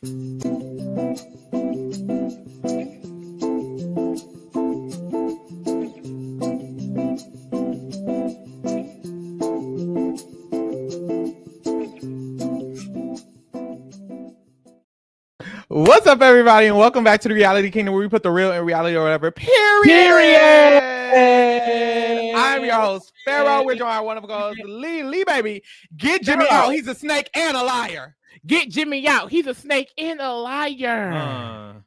What's up, everybody, and welcome back to the Reality Kingdom, where we put the real in reality or whatever. Period. I'm your host, Pharaoh. We're joined by one of us, Lee, baby. Get Jimmy out. He's a snake and a liar. Get Jimmy out. He's a snake and a liar.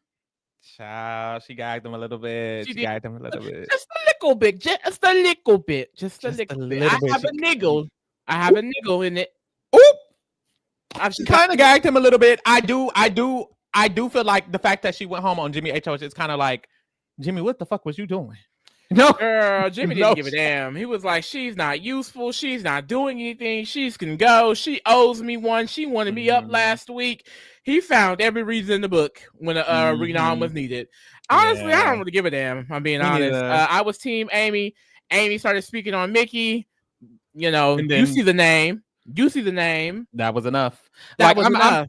Child, she gagged him a little bit. She gagged him a little bit. Just a little bit. Just a little bit. Just a little bit. I have a niggle. I have a niggle in it. Oop. She kind of gagged him a little bit. I do feel like the fact that she went home on Jimmy HOH, it's kind of like, Jimmy, what the fuck was you doing? No, girl, Jimmy didn't give a damn. He was like, she's not useful. She's not doing anything. She can go. She owes me one. She wanted me up last week. He found every reason in the book when a renom was needed. Honestly, I don't really give a damn, if I'm being honest. I was team Amy. Amy started speaking on Mickey. You know, you see the name. That was enough. I'm not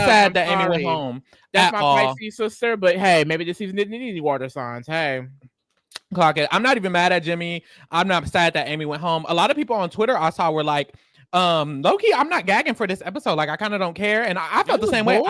sad that Amy went home. That's my Pisces sister, but hey, maybe this season didn't need any water signs. Hey. Clock it. I'm not even mad at Jimmy. I'm not sad that Amy went home. A lot of people on Twitter I saw were like, low-key, I'm not gagging for this episode. Like, I kind of don't care. And I felt the same way.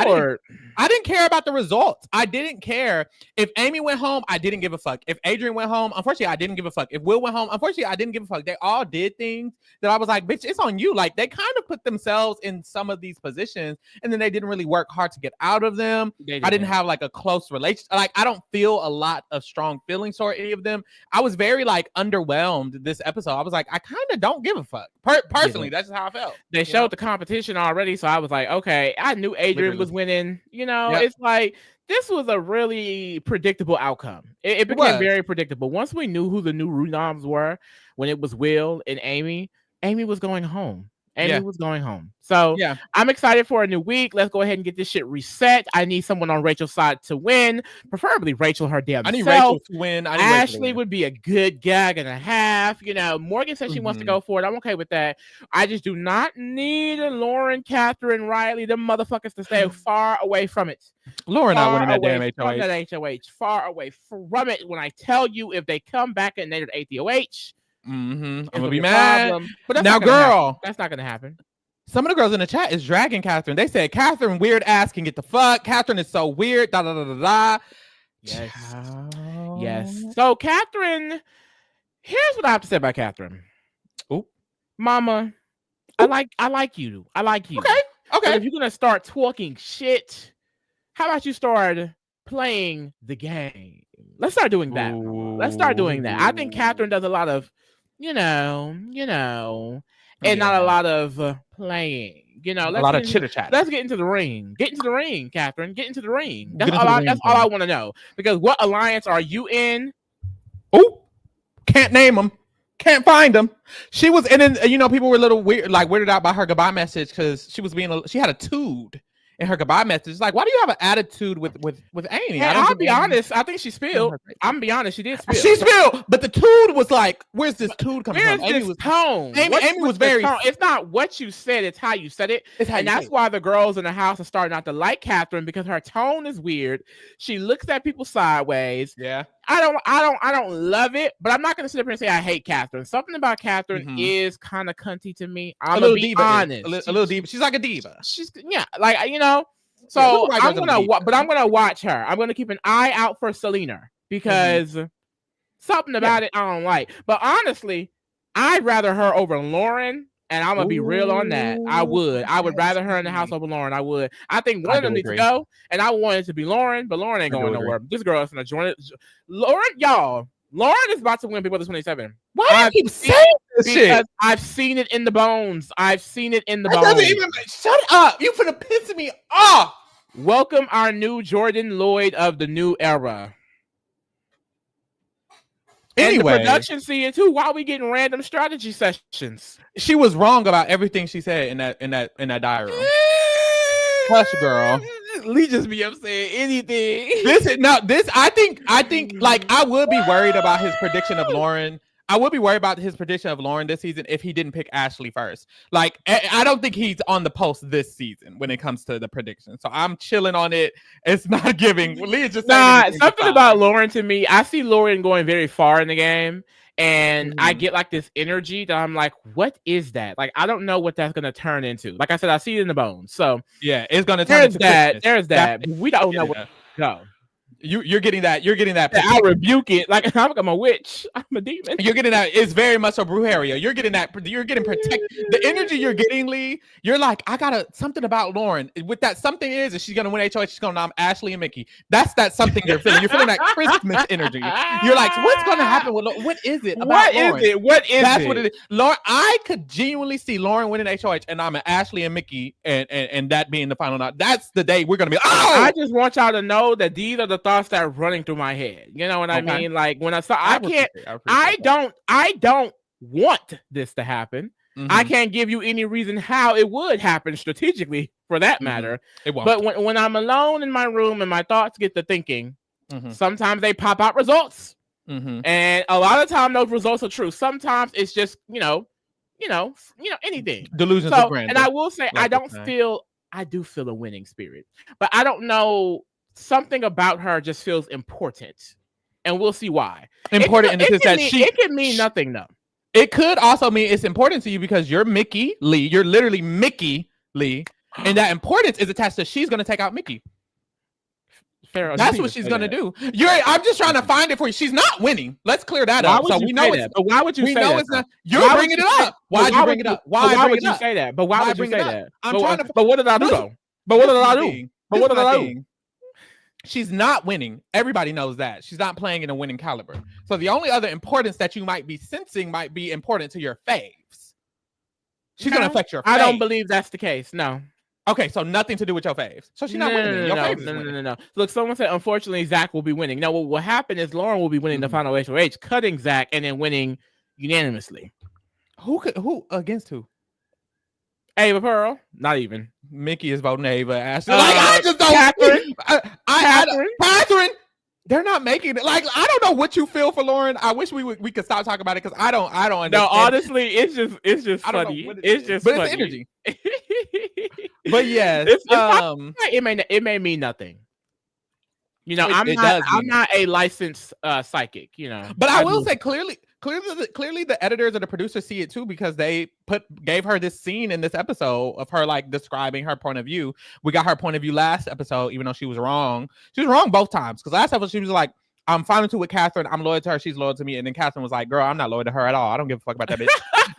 I didn't care about the results. I didn't care. If Amy went home, I didn't give a fuck. If Adrian went home, unfortunately, I didn't give a fuck. If Will went home, unfortunately, I didn't give a fuck. They all did things that I was like, bitch, it's on you. Like, they kind of put themselves in some of these positions, and then they didn't really work hard to get out of them. I didn't have like a close relationship. Like, I don't feel a lot of strong feelings toward any of them. I was very like underwhelmed this episode. I was like, I kind of don't give a fuck. Personally, that's just how I felt. They showed the competition already, so I was like, okay, I knew Adrian was winning. You know, it's like this was a really predictable outcome. It became very predictable. Once we knew who the new renoms were, when it was Will and Amy was going home. Amy was going home. So I'm excited for a new week. Let's go ahead and get this shit reset. I need someone on Rachel's side to win, preferably Rachel her damn self. I need Rachel to win. Ashley would be a good gag and a half. You know, Morgan said she wants to go for it. I'm okay with that. I just do not need Lauren, Catherine, Riley, them motherfuckers to stay far away from it. Lauren not winning that damn HOH. That HOH. Far away from it. When I tell you, if they come back and they're at the HOH, I'm gonna be mad. But now, girl, that's not gonna happen. Some of the girls in the chat is dragging Catherine. They said Catherine weird ass can get the fuck. Catherine is so weird. Da da da da da. Yes. So Catherine, here's what I have to say about Catherine. Oop, Mama, Oop. I like you. Okay. But if you're gonna start talking shit, how about you start playing the game? Let's start doing that. I think Catherine does a lot of, you know, and not a lot of playing. You know, a lot of chitter chat. Let's get into the ring. Get into the ring, Catherine. Get into the ring. That's all I want to know. Because what alliance are you in? Oh, can't name them. Can't find them. She was in, you know, people were a little weird, like weirded out by her goodbye message because she had a tood in her goodbye message. It's like, why do you have an attitude with Amy? Hey, I'll be honest. I think she spilled. I'm gonna be honest. She did spill. She spilled, but the tood was like, where's this tood coming from? Amy was tone. Amy was very. It's not what you said; it's how you said it, and that's why the girls in the house are starting not to like Catherine because her tone is weird. She looks at people sideways. Yeah. I don't love it, but I'm not gonna sit up here and say I hate Catherine. Something about Catherine is kind of cunty to me. I'm gonna be honest. A little diva. She's like a diva. She's like, you know. So I'm gonna watch her. I'm gonna keep an eye out for Selena because something about it I don't like. But honestly, I'd rather her over Lauren. And I'm gonna be real on that. I would rather her in the house over Lauren. I would. I think one of them needs to go, and I want it to be Lauren, but Lauren ain't going nowhere. This girl is gonna join it. Lauren is about to win Big Brother 27. Why do you keep saying this shit? Because I've seen it in the bones. Shut up! You finna piss me off. Welcome our new Jordan Lloyd of the new era. Anyway, and the production seeing too. Why are we getting random strategy sessions? She was wrong about everything she said in that diary room. Hush, girl. Lee just be up saying anything. I think like I would be worried about his prediction of Lauren. I would be worried about his prediction of Lauren this season if he didn't pick Ashley first. Like, I don't think he's on the post this season when it comes to the prediction. So I'm chilling on it. It's not giving. Leah just something about Lauren to me. I see Lauren going very far in the game, and I get like this energy that I'm like, what is that? Like, I don't know what that's gonna turn into. Like I said, I see it in the bones. So yeah, it's gonna turn into Christmas. There's that. We don't know what to go. You're getting that. You're getting that. I rebuke it. Like I'm a witch. I'm a demon. You're getting that. It's very much a Brujeria. You're getting that. You're getting protect. The energy you're getting, Lee. You're like, I gotta something about Lauren. With that something is she's gonna win HOH. She's gonna nom Ashley and Mickey. That's that something you're feeling. You're feeling that Christmas energy. You're like, what's gonna happen with Lauren? What is it about Lauren? What is That's it? what it is. Lauren, I could genuinely see Lauren winning HOH, and I'm an Ashley and Mickey, and that being the final night. That's the day we're gonna be. Oh! I just want y'all to know that these are the thoughts that are running through my head. You know what I mean? Like when I don't want this to happen. I can't give you any reason how it would happen strategically, for that matter. It won't. But when I'm alone in my room and my thoughts get to thinking, sometimes they pop out results, and a lot of time those results are true. Sometimes it's just anything. Delusions of grandeur. And I will say, I do feel a winning spirit, but I don't know. Something about her just feels important, and we'll see why. Important in the sense that it can mean nothing though. It could also mean it's important to you because you're Mickey Lee. You're literally Mickey Lee, and that importance is attached to she's going to take out Mickey. Pharaoh, that's what she's going to do. I'm just trying to find it for you. She's not winning. Let's clear that up. So we know it. But why would you say that? We know it's not. You're bringing it up. Why'd you bring it up? Why would you say that? But why would you say that? I'm trying to. But what did I do though? But what did I do? But what did I do? She's not winning. Everybody knows that. She's not playing in a winning caliber. So the only other importance that you might be sensing might be important to your faves. She's going to affect your faves. I don't believe that's the case. No. Okay, so nothing to do with your faves. So she's not winning. Your faves is winning. No. Look, someone said, unfortunately, Zach will be winning. No, what will happen is Lauren will be winning the final HOH, cutting Zach, and then winning unanimously. Who against who? Ava Pearl, not even. Mickey is voting Ava. Ashley. I just don't. Catherine. They're not making it. Like, I don't know what you feel for Lauren. I wish we could stop talking about it because I don't understand. No, honestly, it's just funny. It's just funny. It's energy. But yes, it may mean nothing. I'm not a licensed psychic. But I will say clearly the editors and the producers see it too because they gave her this scene in this episode of her like describing her point of view. We got her point of view last episode, even though she was wrong. She was wrong both times because last episode she was like, I'm fine with Catherine. I'm loyal to her. She's loyal to me. And then Catherine was like, girl, I'm not loyal to her at all. I don't give a fuck about that bitch.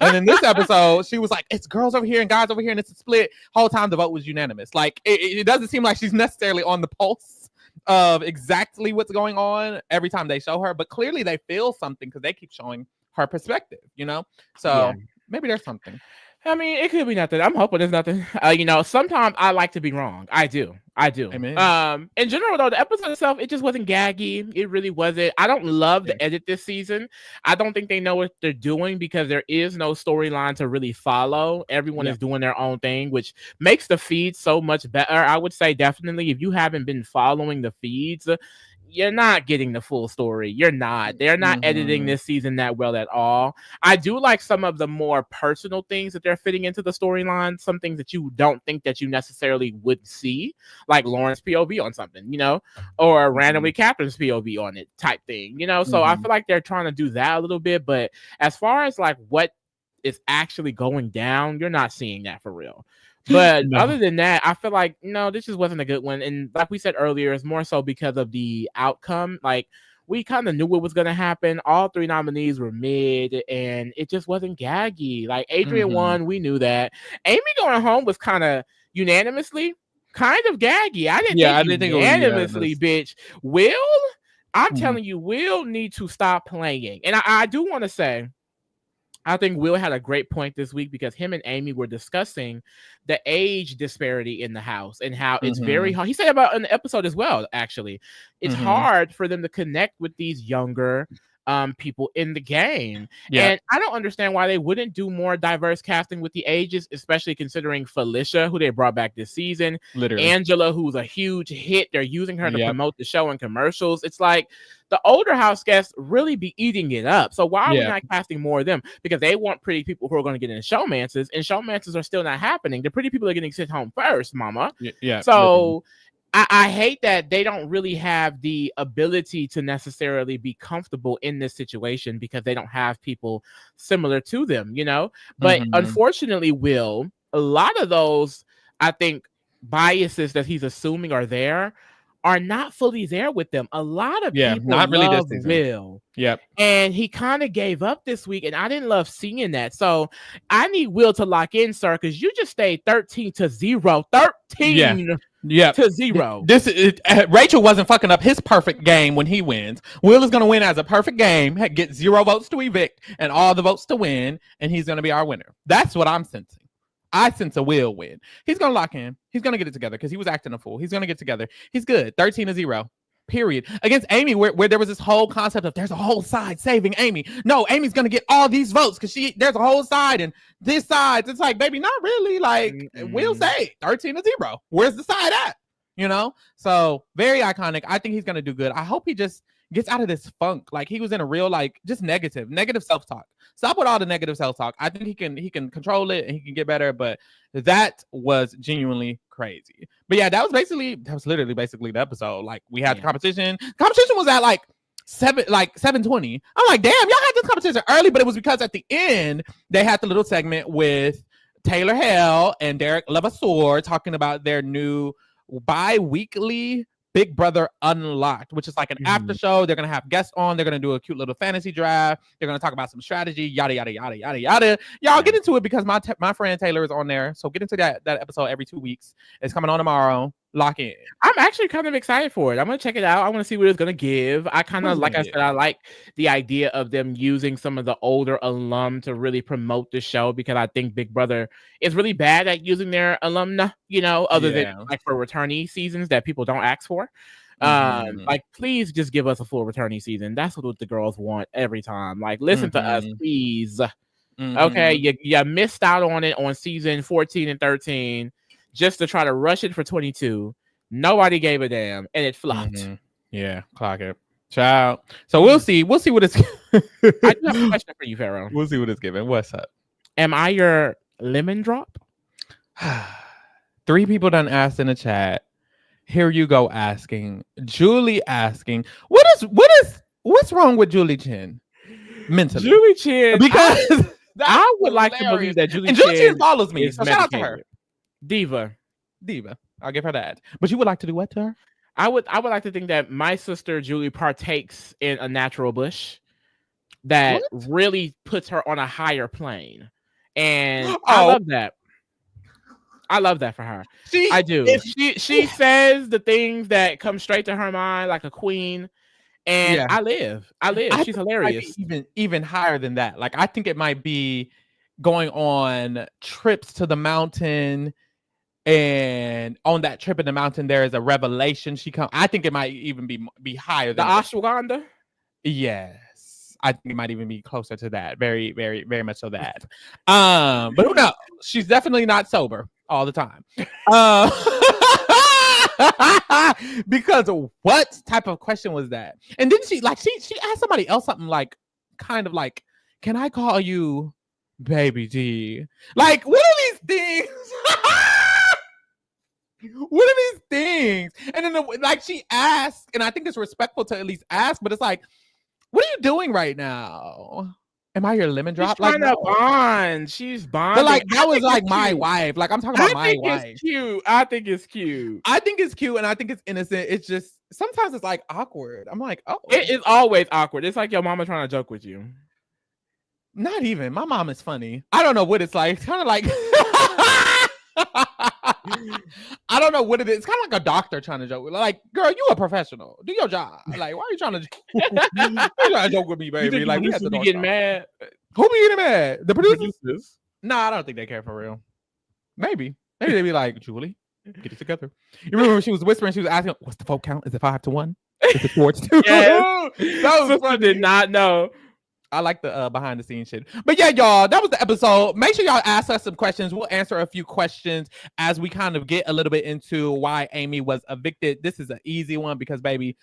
And then this episode, she was like, it's girls over here and guys over here and it's a split. Whole time the vote was unanimous. Like it doesn't seem like she's necessarily on the pulse of exactly what's going on every time they show her, but clearly they feel something because they keep showing her perspective, so maybe there's something. I mean, it could be nothing. I'm hoping there's nothing. Sometimes I like to be wrong. I do. Amen. In general, though, the episode itself, it just wasn't gaggy. It really wasn't. I don't love the edit this season. I don't think they know what they're doing because there is no storyline to really follow. Everyone is doing their own thing, which makes the feed so much better. I would say definitely if you haven't been following the feeds, you're not getting the full story. You're not. They're not editing this season that well at all. I do like some of the more personal things that they're fitting into the storyline. Some things that you don't think that you necessarily would see, like Lauren's POV on something, or randomly Catherine's POV on it type thing, So I feel like they're trying to do that a little bit. But as far as like what is actually going down, you're not seeing that for real. But other than that, I feel like, this just wasn't a good one. And like we said earlier, it's more so because of the outcome. Like, we kind of knew what was going to happen. All three nominees were mid, and it just wasn't gaggy. Like, Adrian won. We knew that. Amy going home was kind of unanimously kind of gaggy. I didn't think unanimously, bitch. Will, I'm telling you, Will need to stop playing. And I do want to say, I think Will had a great point this week because him and Amy were discussing the age disparity in the house and how it's very hard. He said about in the episode as well, actually. It's hard for them to connect with these younger people in the game. Yeah. And I don't understand why they wouldn't do more diverse casting with the ages, especially considering Felicia, who they brought back this season. Literally. Angela, who's a huge hit. They're using her to promote the show in commercials. It's like, the older house guests really be eating it up. So why are we not casting more of them? Because they want pretty people who are going to get in showmances, and showmances are still not happening. The pretty people are getting sent home first, mama. Yeah. So I hate that they don't really have the ability to necessarily be comfortable in this situation because they don't have people similar to them, you know? But unfortunately, Will, a lot of those, I think, biases that he's assuming are there are not fully there with them. A lot of people not really love Will. Yep. And he kind of gave up this week, and I didn't love seeing that. So I need Will to lock in, sir, because you just stayed 13-0. 13 to 0. This is Rachel wasn't fucking up his perfect game when he wins. Will is going to win as a perfect game, get 0 votes to evict and all the votes to win, and he's going to be our winner. That's what I'm sensing. I sense a Will win. He's going to lock in. He's going to get it together because he was acting a fool. He's going to get together. He's good. 13-0. Period. Against Amy, where there was this whole concept of there's a whole side saving Amy. No, Amy's going to get all these votes because there's a whole side and this side. It's like, baby, not really. Like, Will say 13-0. Where's the side at? You know? So, very iconic. I think he's going to do good. I hope he just gets out of this funk. Like, he was in a real, like, just negative self-talk. Stop with all the negative self-talk. I think he can control it and he can get better, but that was genuinely crazy. But yeah, that was literally the episode. Like, we had the competition. Competition was at like 7:20. I'm like, damn, y'all had this competition early, but it was because at the end they had the little segment with Taylor Hale and Derek Levasseur talking about their new bi-weekly Big Brother Unlocked, which is like an after show. They're going to have guests on. They're going to do a cute little fantasy draft. They're going to talk about some strategy, yada, yada, yada, yada, yada. Y'all get into it because my friend Taylor is on there. So get into that episode every 2 weeks. It's coming on tomorrow. Lock in. I'm actually kind of excited for it. I'm going to check it out. I want to see what it's going to give. I kind of, like I said, I like the idea of them using some of the older alum to really promote the show because I think Big Brother is really bad at using their alumna, you know, other than like for returnee seasons that people don't ask for. Like, please just give us a full returnee season. That's what the girls want every time. Like, listen to us, please. Okay, you missed out on it on season 14 and 13 just to try to rush it for 22. Nobody gave a damn, and it flopped. Yeah, clock it. Ciao. So we'll see. We'll see what it's. I do have a question for you, Pharaoh. We'll see what it's giving. What's up? Am I your lemon drop? 3 people done asked in the chat. Here you go asking. Julie asking, what's wrong with Julie Chen mentally? Julie Chen, because I would like to believe that Julie Chen follows me. So shout out to her. Diva. I'll give her that. But you would like to do what to her? I would like to think that my sister Julie partakes in a natural bush that really puts her on a higher plane. And I love that. I love that for her. I do. She says the things that come straight to her mind like a queen. And I live. She's hilarious. Even higher than that. Like, I think it might be going on trips to the mountain, and on that trip in the mountain there is a revelation. I think it might even be higher than the ashwagandha. Yes, I think it might even be closer to that. Very, very, very much so that. But who knows? She's definitely not sober all the time. Because what type of question was that? And then she asked somebody else something like, kind of like, can I call you Baby D? Like, what are these things? What are these things? And then she asked, and I think it's respectful to at least ask, but it's like, what are you doing right now? Am I your lemon drop? She's trying to bond. She's bonding. But like, that was like my wife. Like, I'm talking about my wife. It's cute. I think it's cute. I think it's cute, and I think it's innocent. It's just sometimes it's like awkward. I'm like, oh, it is always awkward. It's like your mama trying to joke with you. Not even. My mom is funny. I don't know what it's like. It's kind of like I don't know what it is. It's kind of like a doctor trying to joke with. Like, girl, you a professional. Do your job. Like, why are you trying to joke with me, baby? Like, we have to be getting mad. Who be getting mad? The producers? No, I don't think they care for real. Maybe they be like, Julie, get it together. You remember when she was whispering? She was asking, "What's the vote count? Is it 5-1? Is it 4-2?" Yes. That was funny. Did not know. I like the behind the scenes shit. But yeah, y'all, that was the episode. Make sure y'all ask us some questions. We'll answer a few questions as we kind of get a little bit into why Amy was evicted. This is an easy one because, baby,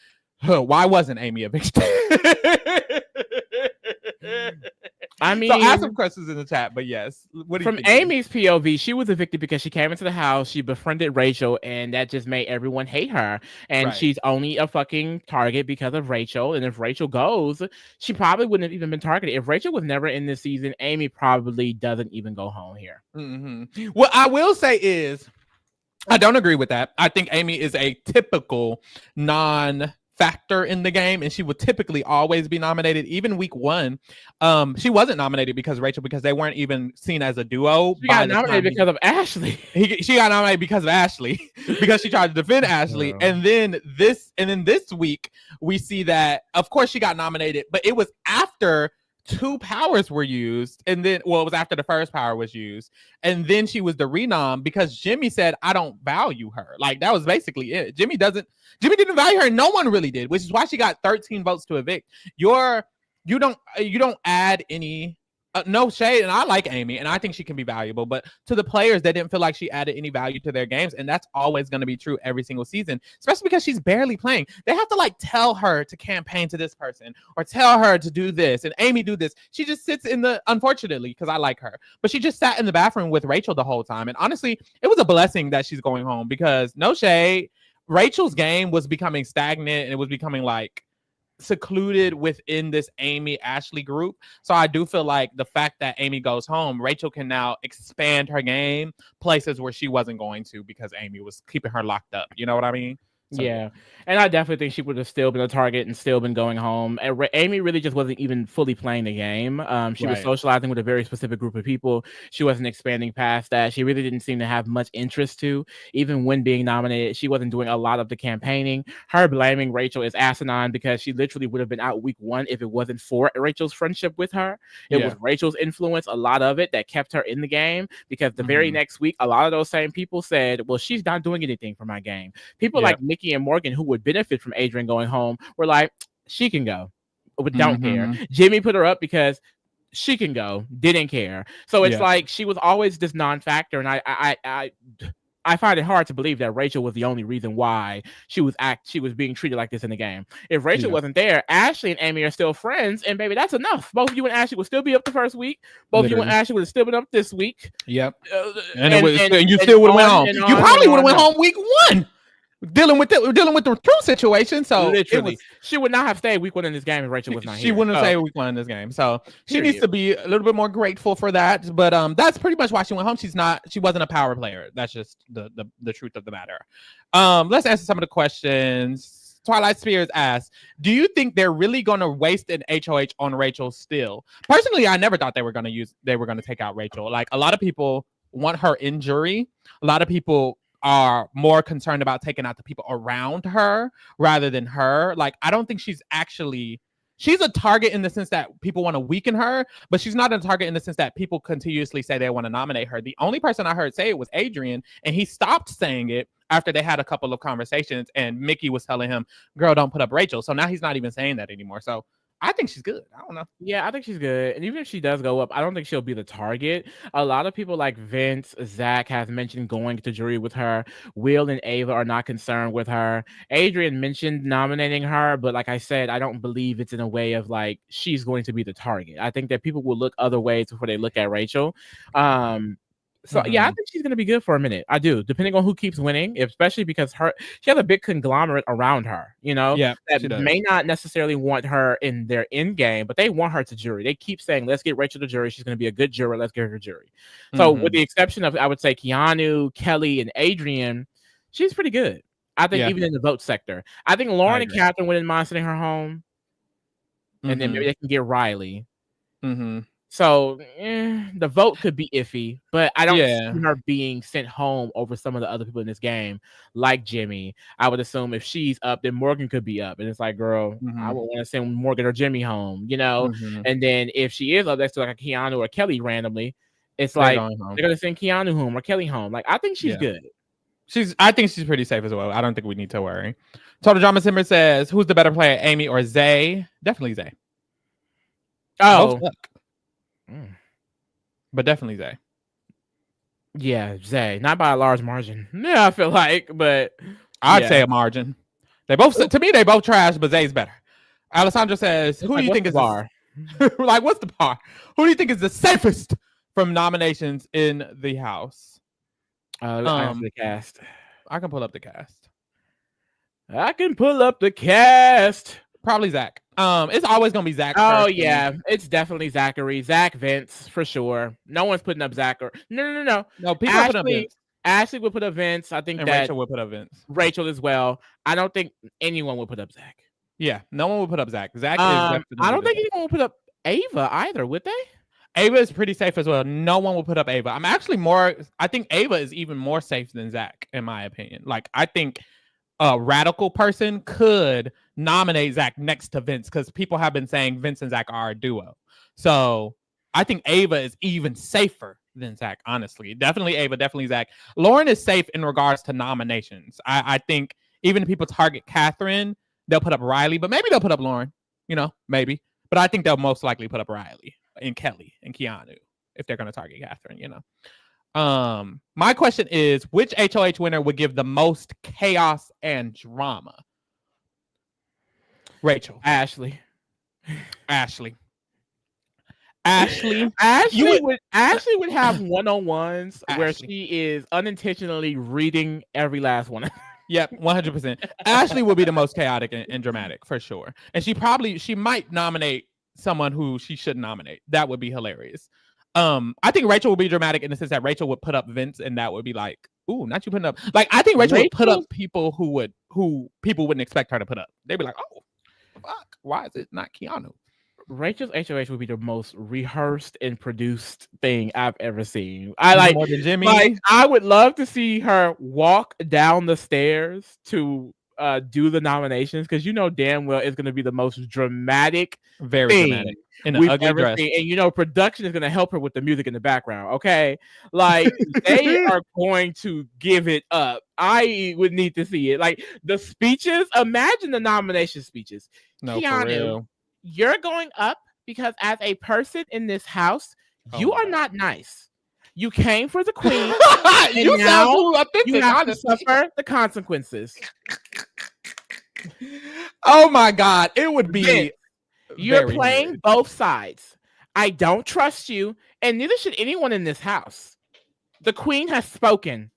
Why wasn't Amy evicted? I mean, so ask some questions in the chat, but yes. What do you think? From Amy's POV, she was evicted because she came into the house, she befriended Rachel, and that just made everyone hate her. And she's only a fucking target because of Rachel. And if Rachel goes, she probably wouldn't have even been targeted. If Rachel was never in this season, Amy probably doesn't even go home here. Mm-hmm. What I will say is, I don't agree with that. I think Amy is a typical non-factor in the game, and she would typically always be nominated. Even week 1, she wasn't nominated because they weren't even seen as a duo. She got nominated because of Ashley. She got nominated because of Ashley because she tried to defend Ashley. And then this week we see that, of course, she got nominated, but it was after 2 powers were used, and then it was after the first power was used, and then she was the renom because Jimmy said, I don't value her. Like, that was basically it. Jimmy didn't value her, and no one really did, which is why she got 13 votes to evict. You don't add any no shade, and I like Amy, and I think she can be valuable, but to the players, they didn't feel like she added any value to their games, and that's always going to be true every single season, especially because she's barely playing. They have to like tell her to campaign to this person or tell her to do this, and Amy do this. She just sits unfortunately, because I like her, but she just sat in the bathroom with Rachel the whole time, and honestly, it was a blessing that she's going home because, no shade, Rachel's game was becoming stagnant, and it was becoming like secluded within this Amy Ashley group. So I do feel like the fact that Amy goes home, Rachel can now expand her game places where she wasn't going to because Amy was keeping her locked up. You know what I mean? So, yeah, and I definitely think she would have still been a target and still been going home. And Amy really just wasn't even fully playing the game. She was socializing with a very specific group of people. She wasn't expanding past that. She really didn't seem to have much interest to, even when being nominated. She wasn't doing a lot of the campaigning. Her blaming Rachel is asinine because she literally would have been out week 1 if it wasn't for Rachel's friendship with her. It was Rachel's influence, a lot of it, that kept her in the game, because the very next week, a lot of those same people said, well, she's not doing anything for my game. People like Nikki and Morgan, who would benefit from Adrian going home, were like, she can go, but don't care. Jimmy put her up because she can go, didn't care. So it's like she was always this non-factor, and I find it hard to believe that Rachel was the only reason why she was being treated like this in the game. If Rachel wasn't there, Ashley and Amy are still friends, and baby, that's enough. Both of you and Ashley would still be up the first week. Both of you and Ashley would have still been up this week. Yep. And you still would have went home. You probably would have went home week 1. Dealing with the true situation. So literally, she would not have stayed week 1 in this game if Rachel was not here. She wouldn't have stayed week 1 in this game. So she needs to be a little bit more grateful for that. But that's pretty much why she went home. She wasn't a power player. That's just the truth of the matter. Let's answer some of the questions. Twilight Spears asks, do you think they're really going to waste an HOH on Rachel still? Personally, I never thought they were going to take out Rachel. Like, a lot of people want her injury. A lot of people are more concerned about taking out the people around her rather than her. Like, I don't think she's a target in the sense that people want to weaken her, but she's not a target in the sense that people continuously say they want to nominate her. The only person I heard say it was Adrian, and he stopped saying it after they had a couple of conversations, and Mickey was telling him, girl, don't put up Rachel. So now he's not even saying that anymore. So I think she's good. I don't know. Yeah, I think she's good. And even if she does go up, I don't think she'll be the target. A lot of people like Vince, Zach has mentioned going to jury with her. Will and Ava are not concerned with her. Adrian mentioned nominating her, but like I said, I don't believe it's in a way of like she's going to be the target. I think that people will look other ways before they look at Rachel. So yeah, I think she's gonna be good for a minute. I do, depending on who keeps winning, especially because she has a big conglomerate around her, that may not necessarily want her in their end game, but they want her to jury. They keep saying, let's get Rachel to jury. She's gonna be a good juror. Let's get her to jury. So with the exception of, I would say, Keanu, Kelly, and Adrian, she's pretty good. I think even in the vote sector. I think Lauren and Catherine wouldn't mind sending her home. And then maybe they can get Riley. So the vote could be iffy, but I don't see her being sent home over some of the other people in this game, like Jimmy. I would assume if she's up, then Morgan could be up. And it's like, girl, I would want to send Morgan or Jimmy home, And then if she is up next to like a Keanu or Kelly randomly, it's like they're going to send Keanu home or Kelly home. Like, I think she's good. I think she's pretty safe as well. I don't think we need to worry. Total Drama Simmer says, who's the better player, Amy or Zay? Definitely Zay. Oh. But definitely Zay. Yeah, Zay. Not by a large margin. Yeah, I feel like, but I'd say a margin. They both, to me, they both trash, but Zay's better. Alessandra says, "Who do you think is bar? Like, what's the bar? Who do you think is the safest from nominations in the house?" The cast. I can pull up the cast. Probably Zach. It's always gonna be Zach. Oh yeah, it's definitely Zachary. Zach, Vince for sure. No one's putting up Zach. No. People put up Vince. Ashley would put up Vince. I think that Rachel would put up Vince. Rachel as well. I don't think anyone would put up Zach. Yeah, no one would put up Zach. Zach is definitely. I don't think anyone would put up Ava either, would they? Ava is pretty safe as well. No one will put up Ava. I think Ava is even more safe than Zach, in my opinion. Like, I think a radical person could nominate Zach next to Vince because people have been saying Vince and Zach are a duo. So I think Ava is even safer than Zach, honestly. Definitely Ava, definitely Zach. Lauren is safe in regards to nominations. I think even if people target Catherine, they'll put up Riley, but maybe they'll put up Lauren, maybe. But I think they'll most likely put up Riley and Kelly and Keanu if they're going to target Catherine, My question is, which HOH winner would give the most chaos and drama? Rachel. Ashley would have one-on-ones where she is unintentionally reading every last one. Yep, 100%. Ashley would be the most chaotic and dramatic for sure. And she might nominate someone who she shouldn't nominate. That would be hilarious. I think Rachel would be dramatic in the sense that Rachel would put up Vince, and that would be like, ooh, not you putting up. Like, I think Rachel would put up people who people wouldn't expect her to put up. They'd be like, oh, fuck, why is it not Keanu? Rachel's HOH would be the most rehearsed and produced thing I've ever seen. I more than Jimmy. Like, I would love to see her walk down the stairs to do the nominations, because damn well it's going to be the most dramatic, very dramatic, in an ugly dress. Seen. And production is going to help her with the music in the background. Okay, like they are going to give it up. I would need to see it. Like the speeches. Imagine the nomination speeches. No, Keanu, for real. You're going up because as a person in this house, you are not nice. You came for the queen. And you have to suffer the consequences. Oh my God. It would be. Vince, you're playing both sides. I don't trust you, and neither should anyone in this house. The queen has spoken.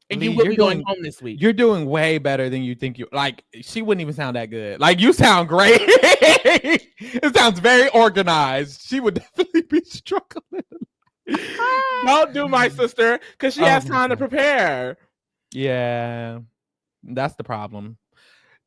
And Lee, you will be going home this week. You're doing way better than you think you like. She wouldn't even sound that good. Like, you sound great. It sounds very organized. She would definitely be struggling. Don't do my sister, because she has time to prepare. Yeah, that's the problem.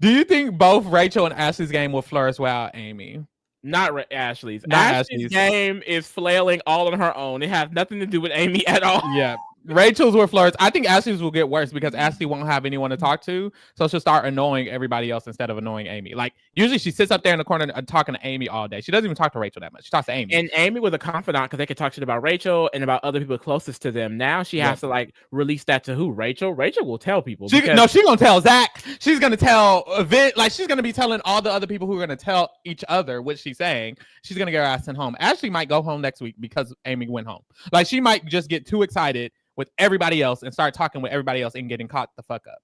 Do you think both Rachel and Ashley's game will flourish without Amy? Not Ashley's. Ashley's game is flailing all on her own. It has nothing to do with Amy at all. Yeah. Rachel's will flourish. I think Ashley's will get worse because Ashley won't have anyone to talk to, so she'll start annoying everybody else instead of annoying Amy. Like, usually she sits up there in the corner talking to Amy all day. She doesn't even talk to Rachel that much. She talks to Amy. And Amy was a confidant because they could talk shit about Rachel and about other people closest to them. Now she has to like release that to who? Rachel. Rachel will tell people. She's gonna tell Zach. She's gonna tell Vince. Like, she's gonna be telling all the other people who are gonna tell each other what she's saying. She's gonna get her ass sent home. Ashley might go home next week because Amy went home. Like, she might just get too excited with everybody else and start talking with everybody else and getting caught the fuck up.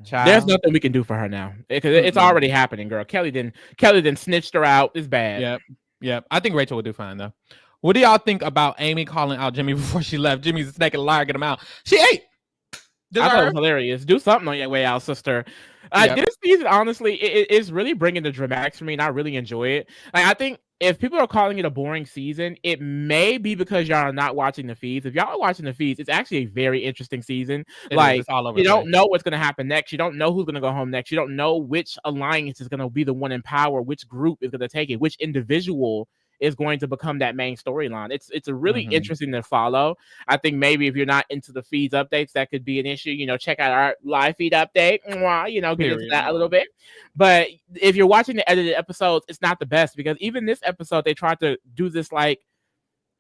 Child. There's nothing we can do for her now because it's already happening, girl. Kelly then snitched her out. It's bad. Yep. I think Rachel would do fine though. What do y'all think about Amy calling out Jimmy before she left? Jimmy's a snake and a liar. Get him out. She ate. I thought it was hilarious. Do something on your way out, sister. This season, honestly, it's really bringing the dramatics for me, and I really enjoy it. Like, I think if people are calling it a boring season, it may be because y'all are not watching the feeds. If y'all are watching the feeds, it's actually a very interesting season. Like, you don't know what's going to happen next. You don't know who's going to go home next. You don't know which alliance is going to be the one in power, which group is going to take it, which individual is going to become that main storyline. It's a really interesting to follow. I think maybe if you're not into the feeds updates, that could be an issue. Check out our live feed update. Get into that a little bit. But if you're watching the edited episodes, it's not the best because even this episode, they tried to do this like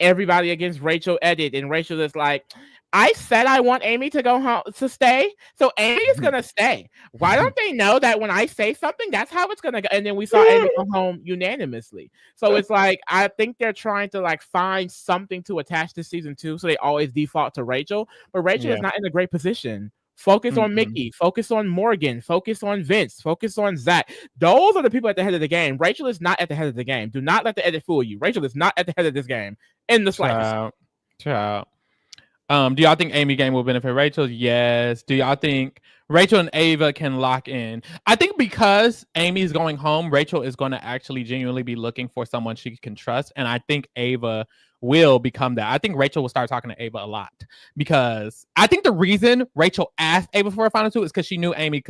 everybody against Rachel edit, and Rachel is like, I said I want Amy to go home to stay, so Amy is gonna stay. Why don't they know that when I say something, that's how it's gonna go? And then we saw Amy go home unanimously. So it's like, I think they're trying to like find something to attach to season 2, so they always default to Rachel. But Rachel is not in a great position Focus on Mickey. Focus on Morgan. Focus on Vince. Focus on Zach. Those are the people at the head of the game. Rachel is not at the head of the game. Do not let the edit fool you. Rachel is not at the head of this game in the slightest. Ciao. Do y'all think Amy game will benefit Rachel? Yes. Do y'all think Rachel and Ava can lock in? I think because Amy's going home, Rachel is going to actually genuinely be looking for someone she can trust. And I think Ava will become that. I think Rachel will start talking to Ava a lot because I think the reason Rachel asked Ava for a final two is because she knew Amy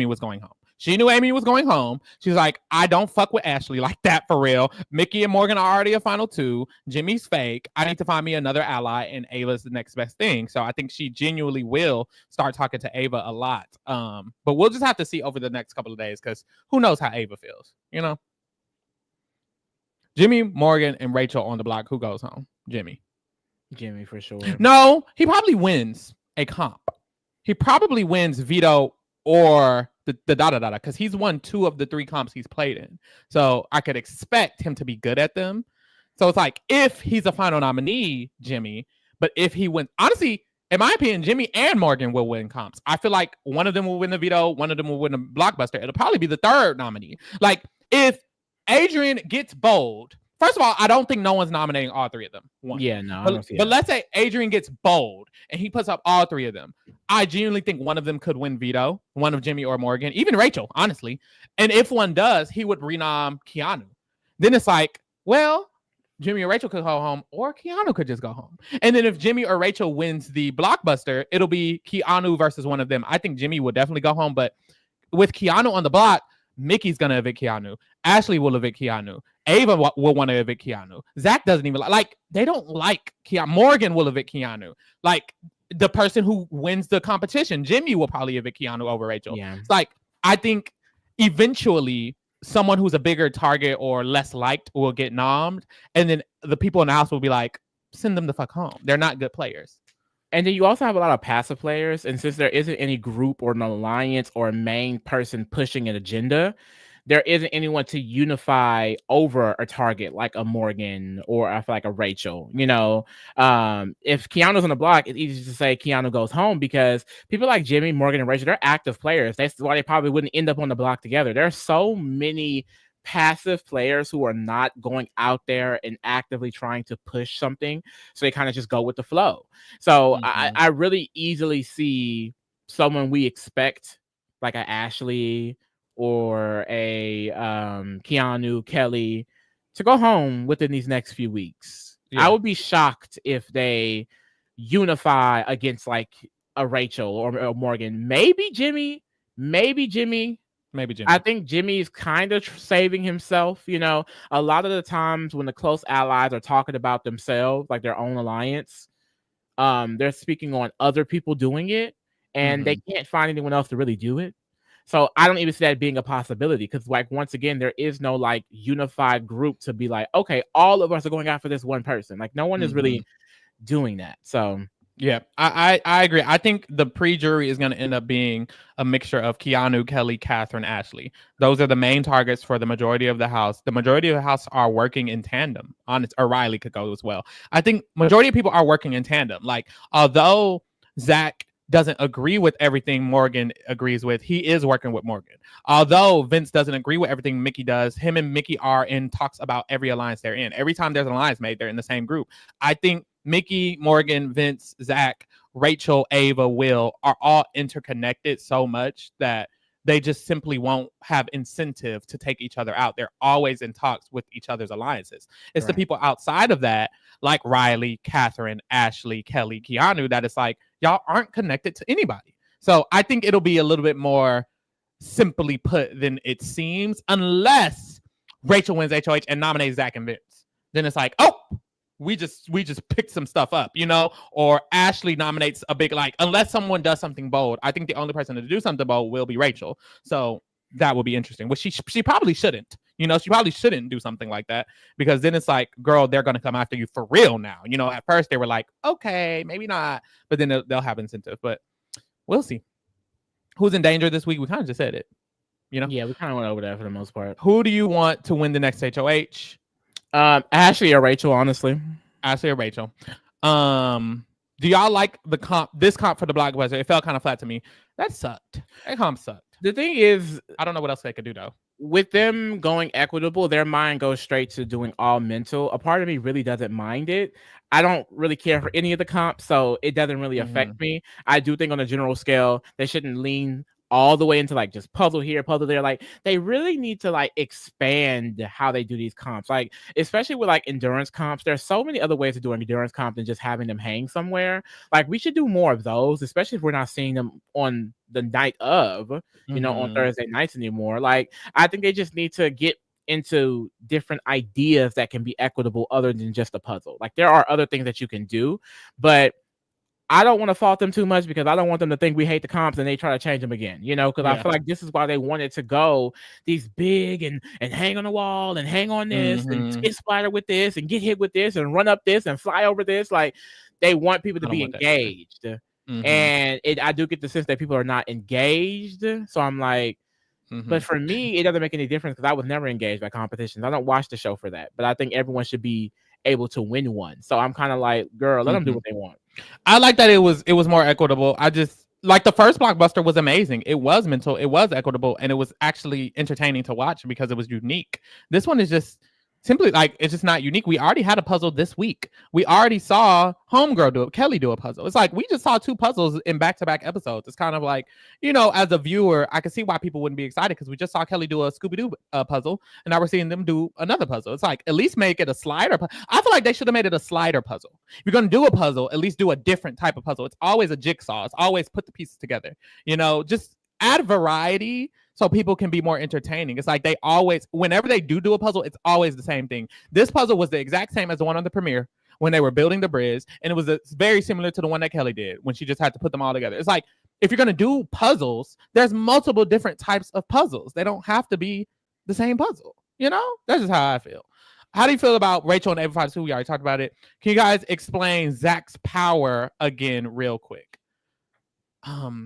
was going home. She knew Amy was going home. She's like, I don't fuck with Ashley like that for real. Mickey and Morgan are already a final two. Jimmy's fake. I need to find me another ally, and Ava's the next best thing. So I think she genuinely will start talking to Ava a lot. But we'll just have to see over the next couple of days because who knows how Ava feels, you know? Jimmy, Morgan, and Rachel on the block. Who goes home? Jimmy for sure. No, he probably wins a comp. He probably wins veto or the da-da-da-da because he's won 2 of the 3 comps he's played in. So I could expect him to be good at them. So it's like if he's a final nominee, Jimmy, but if he wins, honestly, in my opinion, Jimmy and Morgan will win comps. I feel like one of them will win the veto, one of them will win the blockbuster. It'll probably be the third nominee. Like if Adrian gets bold, first of all, I don't think no one's nominating all 3 of them. One. Yeah, no. But let's say Adrian gets bold and he puts up all 3 of them. I genuinely think one of them could win veto, one of Jimmy or Morgan, even Rachel, honestly. And if one does, he would renom Keanu. Then it's like, well, Jimmy or Rachel could go home, or Keanu could just go home. And then if Jimmy or Rachel wins the blockbuster, it'll be Keanu versus one of them. I think Jimmy will definitely go home, but with Keanu on the block, Mickey's gonna evict Keanu. Ashley will evict Keanu. Ava will want to evict Keanu. Zach doesn't even like they don't like Keanu. Morgan will evict Keanu. Like the person who wins the competition, Jimmy will probably evict Keanu over Rachel. Yeah. It's like I think eventually someone who's a bigger target or less liked will get nommed, and then the people in the house will be like, send them the fuck home. They're not good players. And then you also have a lot of passive players. And since there isn't any group or an alliance or a main person pushing an agenda, there isn't anyone to unify over a target like a Morgan or I feel like a Rachel. You know, if Keanu's on the block, it's easy to say Keanu goes home because people like Jimmy, Morgan, and Rachel, they're active players. That's why they probably wouldn't end up on the block together. There are so many passive players who are not going out there and actively trying to push something, so they kind of just go with the flow. So I really easily see someone we expect like a Ashley or a Keanu, Kelly to go home within these next few weeks. I would be shocked if they unify against like a Rachel or Morgan. Maybe Jimmy. I think Jimmy's kind of saving himself. You know, a lot of the times when the close allies are talking about themselves, like their own alliance, they're speaking on other people doing it, and they can't find anyone else to really do it. So I don't even see that being a possibility because, like, once again, there is no like unified group to be like, okay, all of us are going after this one person. Like, no one is really doing that. So. Yeah, I agree. I think the pre-jury is going to end up being a mixture of Keanu, Kelly, Catherine, Ashley. Those are the main targets for the majority of the house. The majority of the house are working in tandem. Or Riley could go as well. I think majority of people are working in tandem. Like, although Zach doesn't agree with everything Morgan agrees with, he is working with Morgan. Although Vince doesn't agree with everything Mickey does, him and Mickey are in talks about every alliance they're in. Every time there's an alliance made, they're in the same group. I think Mickey, Morgan, Vince, Zach, Rachel, Ava, Will are all interconnected so much that they just simply won't have incentive to take each other out. They're always in talks with each other's alliances. It's the people outside of that, like Riley, Catherine, Ashley, Kelly, Keanu, that it's like, y'all aren't connected to anybody. So I think it'll be a little bit more simply put than it seems, unless Rachel wins HOH and nominates Zach and Vince. Then it's like, oh, we just picked some stuff up, you know, or Ashley nominates a big, like, unless someone does something bold, I think the only person to do something bold will be Rachel. So that would be interesting, which she probably shouldn't, you know, she probably shouldn't do something like that because then it's like, girl, they're going to come after you for real now. You know, at first they were like, okay, maybe not, but then they'll have incentive, but we'll see. Who's in danger this week? We kind of just said it, you know? Yeah, we kind of went over that for the most part. Who do you want to win the next HOH? Ashley or Rachel, honestly. Ashley or Rachel. I Do y'all like this comp for the blockbuster? It felt kind of flat to me. That sucked. That comp sucked. The thing is, I don't know what else they could do though. With them going equitable, their mind goes straight to doing all mental. A part of me really doesn't mind it. I don't really care for any of the comps, so it doesn't really affect me. I do think on a general scale, they shouldn't lean all the way into like just puzzle here, puzzle there. Like they really need to like expand how they do these comps. Like especially with like endurance comps, there's so many other ways of doing endurance comp than just having them hang somewhere. Like we should do more of those, especially if we're not seeing them on the night of, you know, on Thursday nights anymore. Like I think they just need to get into different ideas that can be equitable other than just a puzzle. Like there are other things that you can do, but I don't want to fault them too much because I don't want them to think we hate the comps and they try to change them again, you know, because I feel like this is why they wanted to go these big and hang on the wall and hang on this and get splattered with this and get hit with this and run up this and fly over this. Like they want people to be engaged. And I do get the sense that people are not engaged. So I'm like, but for me, it doesn't make any difference because I was never engaged by competitions. I don't watch the show for that, but I think everyone should be able to win one. So I'm kind of like, girl, let them do what they want. I like that it was more equitable. I just like the first blockbuster was amazing. It was mental, it was equitable, and it was actually entertaining to watch because it was unique. This one is just simply like it's just not unique. We already had a puzzle this week. We already saw Kelly do a puzzle. It's like we just saw 2 puzzles in back-to-back episodes. It's kind of like, you know, as a viewer, I can see why people wouldn't be excited because we just saw Kelly do a Scooby-Doo puzzle, and now we're seeing them do another puzzle. It's like at least make it a slider. I feel like they should have made it a slider puzzle. If you're gonna do a puzzle, at least do a different type of puzzle. It's always a jigsaw. It's always put the pieces together. You know, just add variety so people can be more entertaining. It's like they always, whenever they do a puzzle, it's always the same thing. This puzzle was the exact same as the one on the premiere when they were building the bridge, and it was very similar to the one that Kelly did when she just had to put them all together. It's like if you're going to do puzzles, there's multiple different types of puzzles. They don't have to be the same puzzle. You know, that's just how I feel. How do you feel about Rachel and Ava 5-2? We already talked about it. Can you guys explain Zach's power again real quick?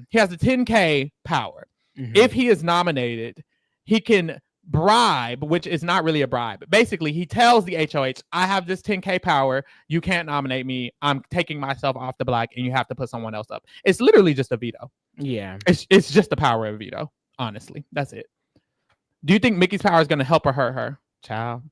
He has the 10K power. If he is nominated, he can bribe, which is not really a bribe. Basically, he tells the HOH, I have this 10K power. You can't nominate me. I'm taking myself off the block and you have to put someone else up. It's literally just a veto. Yeah. It's just the power of a veto. Honestly, that's it. Do you think Mickey's power is going to help or hurt her? Child.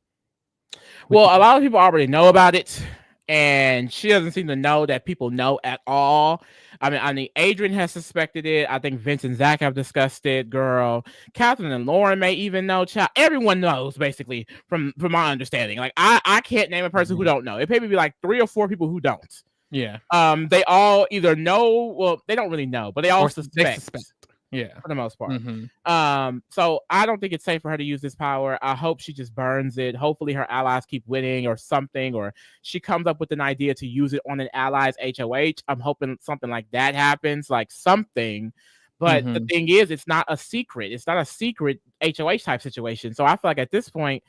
Well, a lot of people already know about it. And she doesn't seem to know that people know at all. I mean, Adrian has suspected it. I think Vince and Zach have discussed it. Girl, Catherine and Lauren may even know. Child, everyone knows basically from my understanding. Like I can't name a person who don't know. It may be like 3 or 4 people who don't. Yeah. They all either know. Well, they don't really know, but they all suspect. Yeah, for the most part. So I don't think it's safe for her to use this power. I hope she just burns it. Hopefully her allies keep winning or something, or she comes up with an idea to use it on an ally's HOH. I'm hoping something like that happens, like something. But the thing is, it's not a secret. It's not a secret HOH type situation. So I feel like at this point,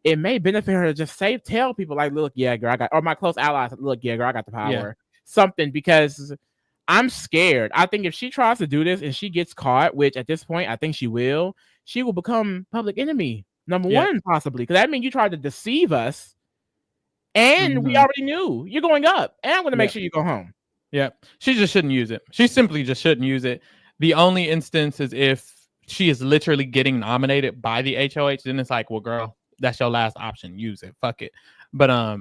it may benefit her to just tell people like, look, yeah, girl, I got, or my close allies, look, yeah, girl, I got the power. Yeah. Something, because I'm scared. I think if she tries to do this and she gets caught, which at this point I think she will become public enemy number 1, possibly. Because that means you tried to deceive us, and we already knew you're going up, and I'm going to make sure you go home. Yeah, she just shouldn't use it. She simply just shouldn't use it. The only instance is if she is literally getting nominated by the HOH, then it's like, well, girl, that's your last option. Use it. Fuck it. But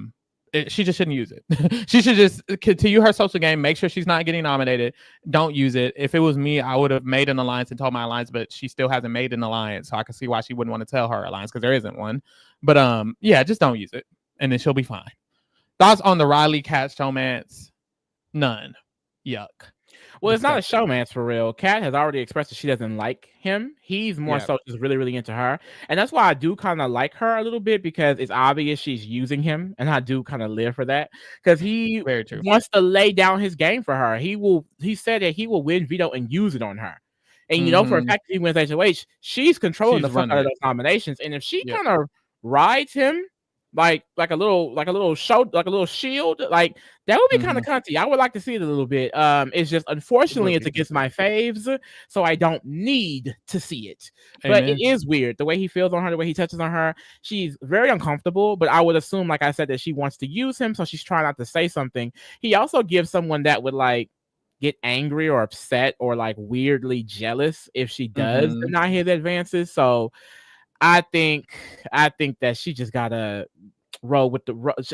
she just shouldn't use it. She should just continue her social game. Make sure she's not getting nominated. Don't use it. If it was me, I would have made an alliance and told my alliance, but she still hasn't made an alliance. So I can see why she wouldn't want to tell her alliance because there isn't one. But yeah, just don't use it, and then she'll be fine. Thoughts on the Riley Cat showmance? None. Yuck. Well, it's not a showmance for real. Kat has already expressed that she doesn't like him. He's more so just really, really into her. And that's why I do kind of like her a little bit, because it's obvious she's using him. And I do kind of live for that, because he wants to lay down his game for her. He said that he will win veto and use it on her. And you know, for a fact that he wins HOH, she's controlling the fuck out of those nominations. And if she kind of rides him, like a little show, like a little shield, like that would be kind of cunty. I would like to see it a little bit. It's just unfortunately it's against my faves, so I don't need to see it. But it is weird the way he feels on her, the way he touches on her. She's very uncomfortable, but I would assume, like I said, that she wants to use him, so she's trying not to say something. He also gives someone that would like get angry or upset or like weirdly jealous if she does deny his advances. So I think that she just gotta roll with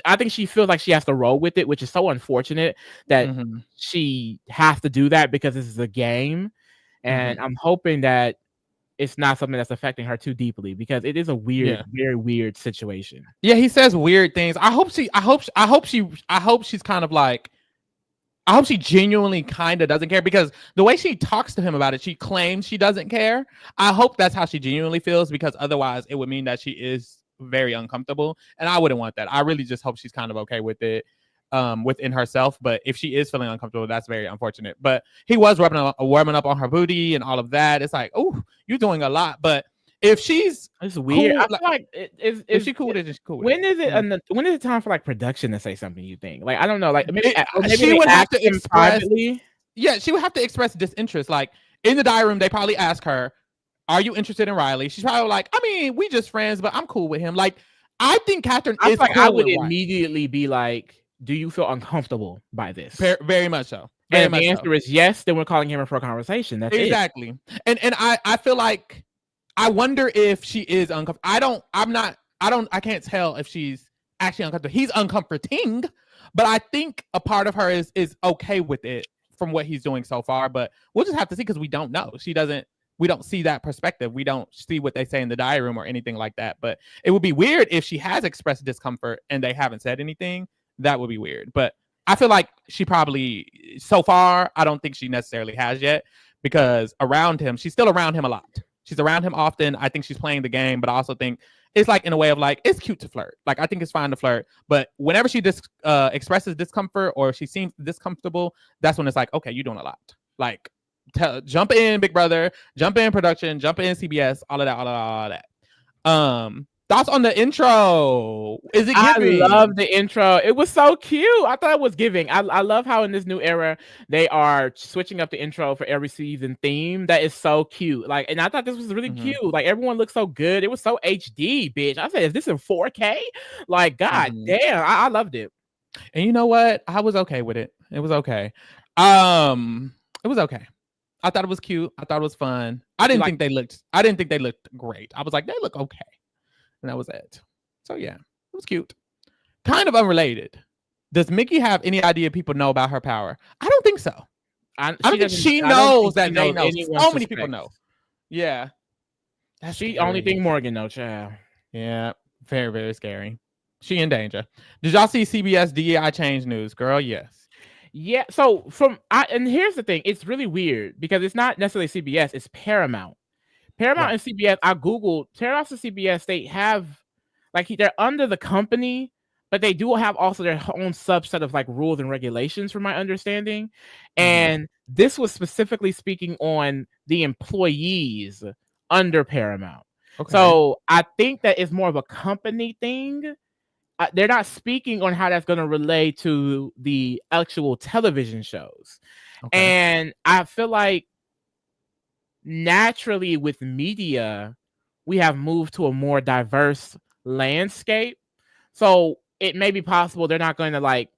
I think she feels like she has to roll with it, which is so unfortunate that she has to do that because this is a game. And I'm hoping that it's not something that's affecting her too deeply, because it is a weird, very weird situation. Yeah, he says weird things. I hope she's kind of like, I hope she genuinely kind of doesn't care, because the way she talks to him about it, she claims she doesn't care. I hope that's how she genuinely feels, because otherwise it would mean that she is very uncomfortable, and I wouldn't want that. I really just hope she's kind of okay with it within herself. But if she is feeling uncomfortable, that's very unfortunate. But he was warming up on her booty and all of that. It's like, oh, you're doing a lot. But if she's, it's weird. Cool, I feel like if she's cool with it, she's cool with when is it? When is it time for like production to say something? You think? Like, I don't know. Like maybe she would have to express privately. Yeah, she would have to express disinterest. Like in the diary room, they probably ask her, "Are you interested in Riley?" She's probably like, "I mean, we just friends, but I'm cool with him." Like, I think Catherine is like, cool I would immediately be like, "Do you feel uncomfortable by this?" Very much so. Very and if the answer is yes, then we're calling him for a conversation. That's exactly. And I feel like, I wonder if she is uncomfortable. I can't tell if she's actually uncomfortable. He's uncomforting, but I think a part of her is okay with it from what he's doing so far. But we'll just have to see, because we don't know. We don't see that perspective. We don't see what they say in the diary room or anything like that. But it would be weird if she has expressed discomfort and they haven't said anything. That would be weird. But I feel like she probably, so far, I don't think she necessarily has yet, because around him, she's still around him a lot. She's around him often. I think she's playing the game, but I also think it's like in a way of like, it's cute to flirt. Like, I think it's fine to flirt, but whenever she expresses discomfort or she seems discomfortable, that's when it's like, okay, you're doing a lot. Like, jump in, Big Brother, jump in production, jump in CBS, all of that. Thoughts on the intro? Is it giving? I love the intro. It was so cute. I thought it was giving. I love how in this new era they are switching up the intro for every season theme. That is so cute. Like, and I thought this was really cute. Like, everyone looked so good. It was so HD, bitch. I said, is this in 4K? Like, god damn, I loved it. And you know what? I was okay with it. It was okay. It was okay. I thought it was cute. I thought it was fun. I didn't think they looked great. I was like, they look okay. And that was it. So yeah, it was cute. Kind of unrelated. Does Mickey have any idea people know about her power? I don't think so. I don't think she knows that they know. So many people know. Yeah. That's the only thing Morgan knows, child. Yeah. Very, very scary. She in danger. Did y'all see CBS DEI change news? Girl, yes. Yeah. So and here's the thing. It's really weird because it's not necessarily CBS. It's Paramount. Paramount and CBS, I Googled Paramount and CBS, they have they're under the company, but they do have also their own subset of like rules and regulations from my understanding. And this was specifically speaking on the employees under Paramount. Okay. So I think that it's more of a company thing. They're not speaking on how that's going to relate to the actual television shows. Okay. And I feel like naturally with media, we have moved to a more diverse landscape. So it may be possible they're not going to like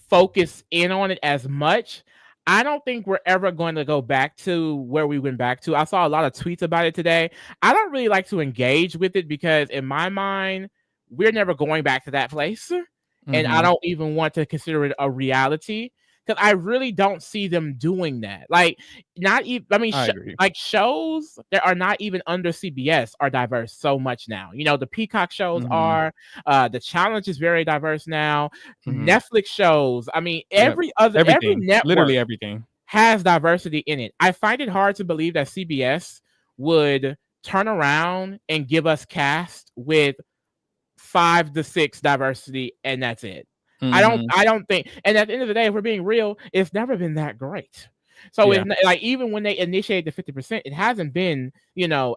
focus in on it as much. I don't think we're ever going to go back to where we went back to. I saw a lot of tweets about it today. I don't really like to engage with it because in my mind, we're never going back to that place. And I don't even want to consider it a reality. Because I really don't see them doing that. Like, not even, I mean, like shows that are not even under CBS are diverse so much now. You know, the Peacock shows are, the Challenge is very diverse now. Netflix shows, I mean, every network, literally everything has diversity in it. I find it hard to believe that CBS would turn around and give us cast with 5 to 6 diversity, and that's it. I don't think, and at the end of the day, if we're being real, it's never been that great. So it's like, even when they initiated the 50%, it hasn't been,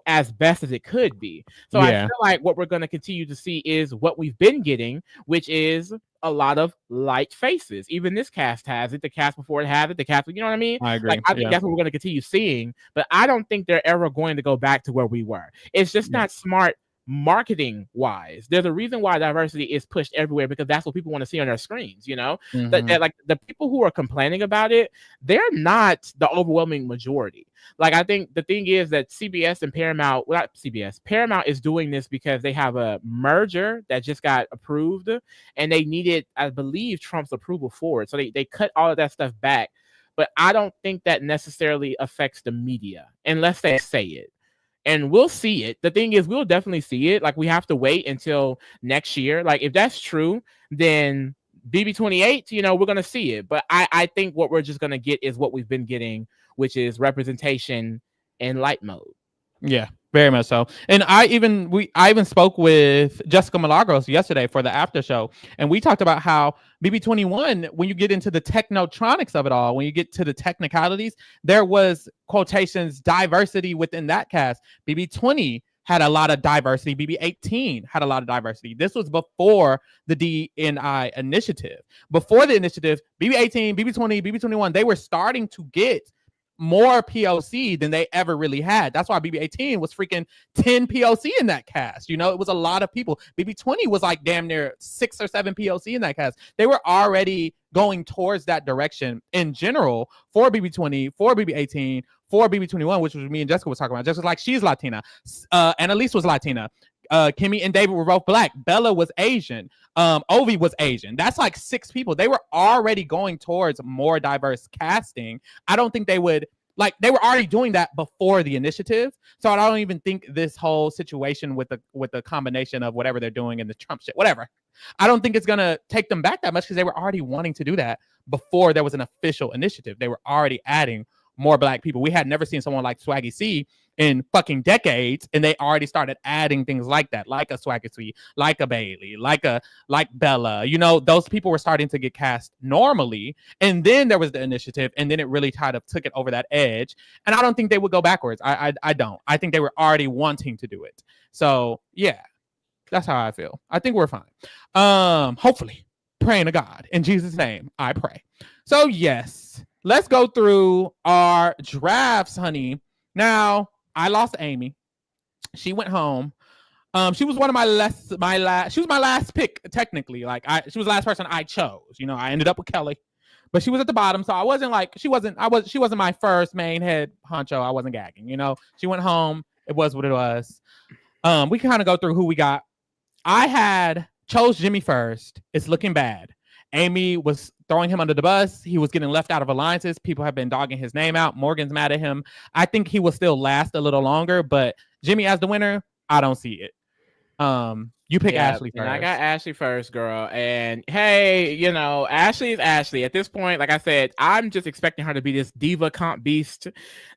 as best as it could be. So I feel like what we're going to continue to see is what we've been getting, which is a lot of light faces. Even this cast has it. The cast before it had it. The cast, you know what I mean? I agree. Like, I think that's what we're going to continue seeing. But I don't think they're ever going to go back to where we were. It's just not smart marketing wise. There's a reason why diversity is pushed everywhere, because that's what people want to see on their screens. That like the people who are complaining about it, they're not the overwhelming majority. Like, I think the thing is that CBS and Paramount, well, not CBS, Paramount is doing this because they have a merger that just got approved, and they needed, I believe, Trump's approval for it. So they cut all of that stuff back. But I don't think that necessarily affects the media unless they say it. And we'll see it. The thing is, we'll definitely see it. Like, we have to wait until next year. Like, if that's true, then BB28, we're going to see it. But I think what we're just going to get is what we've been getting, which is representation in light mode. Yeah, very much so. And I even spoke with Jessica Milagros yesterday for the after show, and we talked about how BB21, when you get into the technotronics of it all, when you get to the technicalities, there was quotations diversity within that cast. BB20 had a lot of diversity. BB18 had a lot of diversity. This was before the D&I initiative. Before the initiative, BB18, BB20, BB21, they were starting to get more POC than they ever really had. That's why BB18 was freaking 10 POC in that cast. It was a lot of people. BB20 was like damn near 6 or 7 POC in that cast. They were already going towards that direction in general for BB20, for BB18, for BB21, which was me and Jessica was talking about. Just like, she's Latina. Annalise was Latina. Kimmy and David were both Black. Bella was Asian. Ovi was Asian. That's like 6 people. They were already going towards more diverse casting. I don't think they would, like, they were already doing that before the initiative. So I don't even think this whole situation with the combination of whatever they're doing and the Trump shit, whatever, I don't think it's gonna take them back that much, because they were already wanting to do that before there was an official initiative. They were already adding more Black people. We had never seen someone like Swaggy C in fucking decades, and they already started adding things like that, like a Swaggy C, like a Bailey, like Bella. Those people were starting to get cast normally, and then there was the initiative, and then it really kind of took it over that edge. And I don't think they would go backwards. I don't. I think they were already wanting to do it. So yeah, that's how I feel. I think we're fine. Hopefully, praying to God in Jesus' name, I pray. So yes. Let's go through our drafts, honey. Now, I lost Amy. She went home. She was one of she was my last pick, technically. Like, she was the last person I chose. I ended up with Kelly, but she was at the bottom. So I wasn't like, she wasn't my first main head honcho. I wasn't gagging, She went home. It was what it was. We can kind of go through who we got. I chose Jimmy first. It's looking bad. Amy was throwing him under the bus. He was getting left out of alliances. People have been dogging his name out. Morgan's mad at him. I think he will still last a little longer, but Jimmy as the winner, I don't see it. You pick Ashley first. I got Ashley first, girl. And hey, Ashley is Ashley. At this point, like I said, I'm just expecting her to be this diva comp beast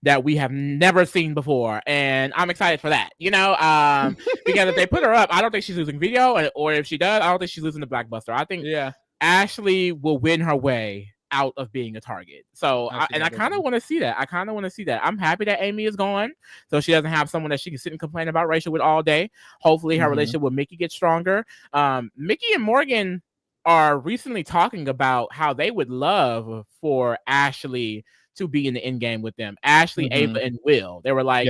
that we have never seen before. And I'm excited for that, because if they put her up, I don't think she's losing video, or if she does, I don't think she's losing the Blackbuster. I think Ashley will win her way out of being a target. So, I kind of want to see that. I'm happy that Amy is gone, so she doesn't have someone that she can sit and complain about Rachel with all day. Hopefully her relationship with Mickey gets stronger. Mickey and Morgan are recently talking about how they would love for Ashley to be in the end game with them. Ashley, Ava, and Will. They were like,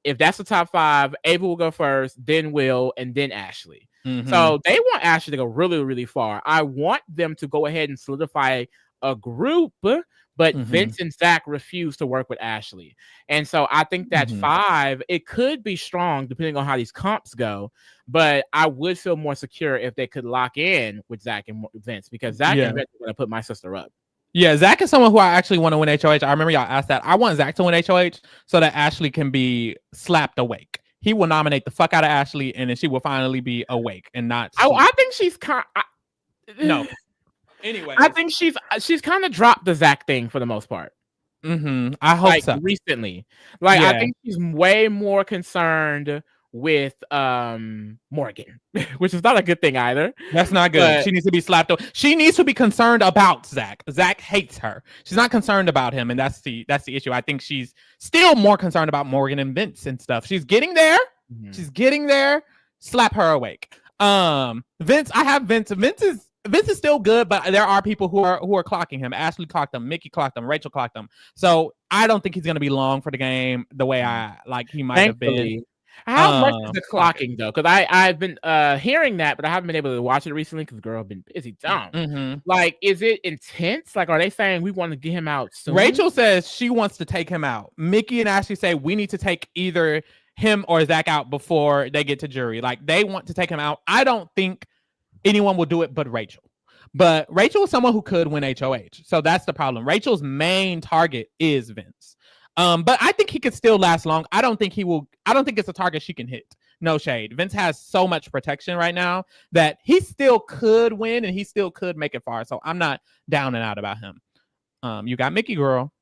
if that's the top 5, Ava will go first, then Will, and then Ashley. So they want Ashley to go really, really far. I want them to go ahead and solidify a group, but Vince and Zach refuse to work with Ashley. And so I think that 5, it could be strong depending on how these comps go, but I would feel more secure if they could lock in with Zach and Vince, because Zach and Vince are going to put my sister up. Yeah, Zach is someone who I actually want to win HOH. I remember y'all asked that. I want Zach to win HOH so that Ashley can be slapped awake. He will nominate the fuck out of Ashley, and then she will finally be awake and not sleep. I think she's no. Anyway, I think she's kind of dropped the Zach thing for the most part. I hope so. Recently, I think she's way more concerned with Morgan, which is not a good thing either. That's not good. But she needs to be slapped. She needs to be concerned about Zach. Zach hates her. She's not concerned about him, and that's the issue. I think she's still more concerned about Morgan and Vince and stuff. She's getting there. Mm-hmm. She's getting there. Slap her awake. Vince, I have Vince. Vince is still good, but there are people who are clocking him. Ashley clocked him, Mickey clocked him, Rachel clocked him. So I don't think he's gonna be long for the game the way he might have been. How much is the clocking though? Because I've been hearing that, but I haven't been able to watch it recently because girl been busy. Mm-hmm. Like, is it intense? Like, are they saying we want to get him out soon? Rachel says she wants to take him out. Mickey and Ashley say we need to take either him or Zach out before they get to jury. Like, they want to take him out. I don't think anyone will do it but Rachel. But Rachel is someone who could win HOH. So that's the problem. Rachel's main target is Vince. But I think he could still last long. I don't think it's a target she can hit. No shade. Vince has so much protection right now that he still could win and he still could make it far. So I'm not down and out about him. You got Mickey, girl.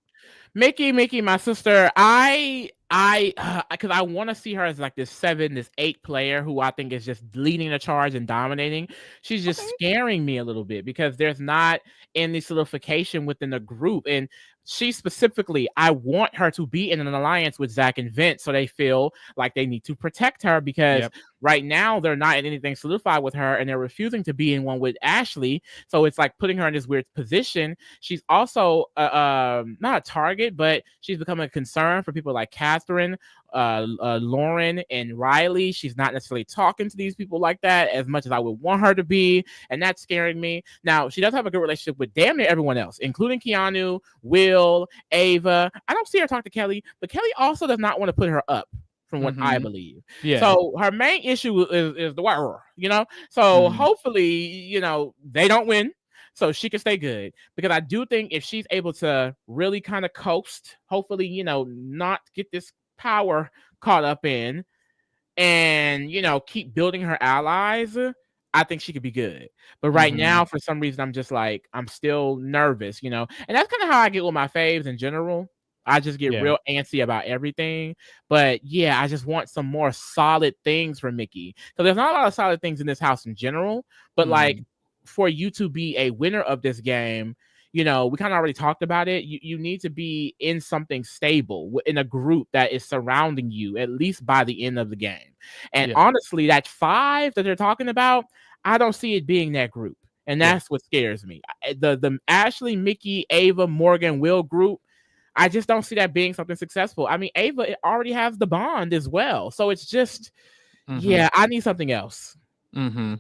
Mickey, my sister. Because I want to see her as like this 7, this 8 player who I think is just leading the charge and dominating. She's just scaring me a little bit because there's not any solidification within the group. And she specifically, I want her to be in an alliance with Zach and Vince so they feel like they need to protect her because right now they're not in anything solidified with her and they're refusing to be in one with Ashley. So it's like putting her in this weird position. She's also not a target, but she's becoming a concern for people like Catherine, Lauren, and Riley. She's not necessarily talking to these people like that as much as I would want her to be, and that's scaring me. Now, she does have a good relationship with damn near everyone else, including Keanu, Will, Ava. I don't see her talk to Kelly, but Kelly also does not want to put her up, from what I believe. Yeah. So her main issue is the wire, So hopefully, they don't win, so she can stay good. Because I do think if she's able to really kind of coast, hopefully, not get this power caught up in and keep building her allies, I think she could be good. But right now, for some reason, I'm just like, I'm still nervous, and that's kind of how I get with my faves in general. I just get real antsy about everything. But yeah, I just want some more solid things from Mickey. So there's not a lot of solid things in this house in general, but like for you to be a winner of this game, we kind of already talked about it. You need to be in something stable, in a group that is surrounding you, at least by the end of the game. And honestly, that 5 that they're talking about, I don't see it being that group. And that's what scares me. The Ashley, Mickey, Ava, Morgan, Will group, I just don't see that being something successful. I mean, Ava already has the bond as well. So it's just, I need something else. I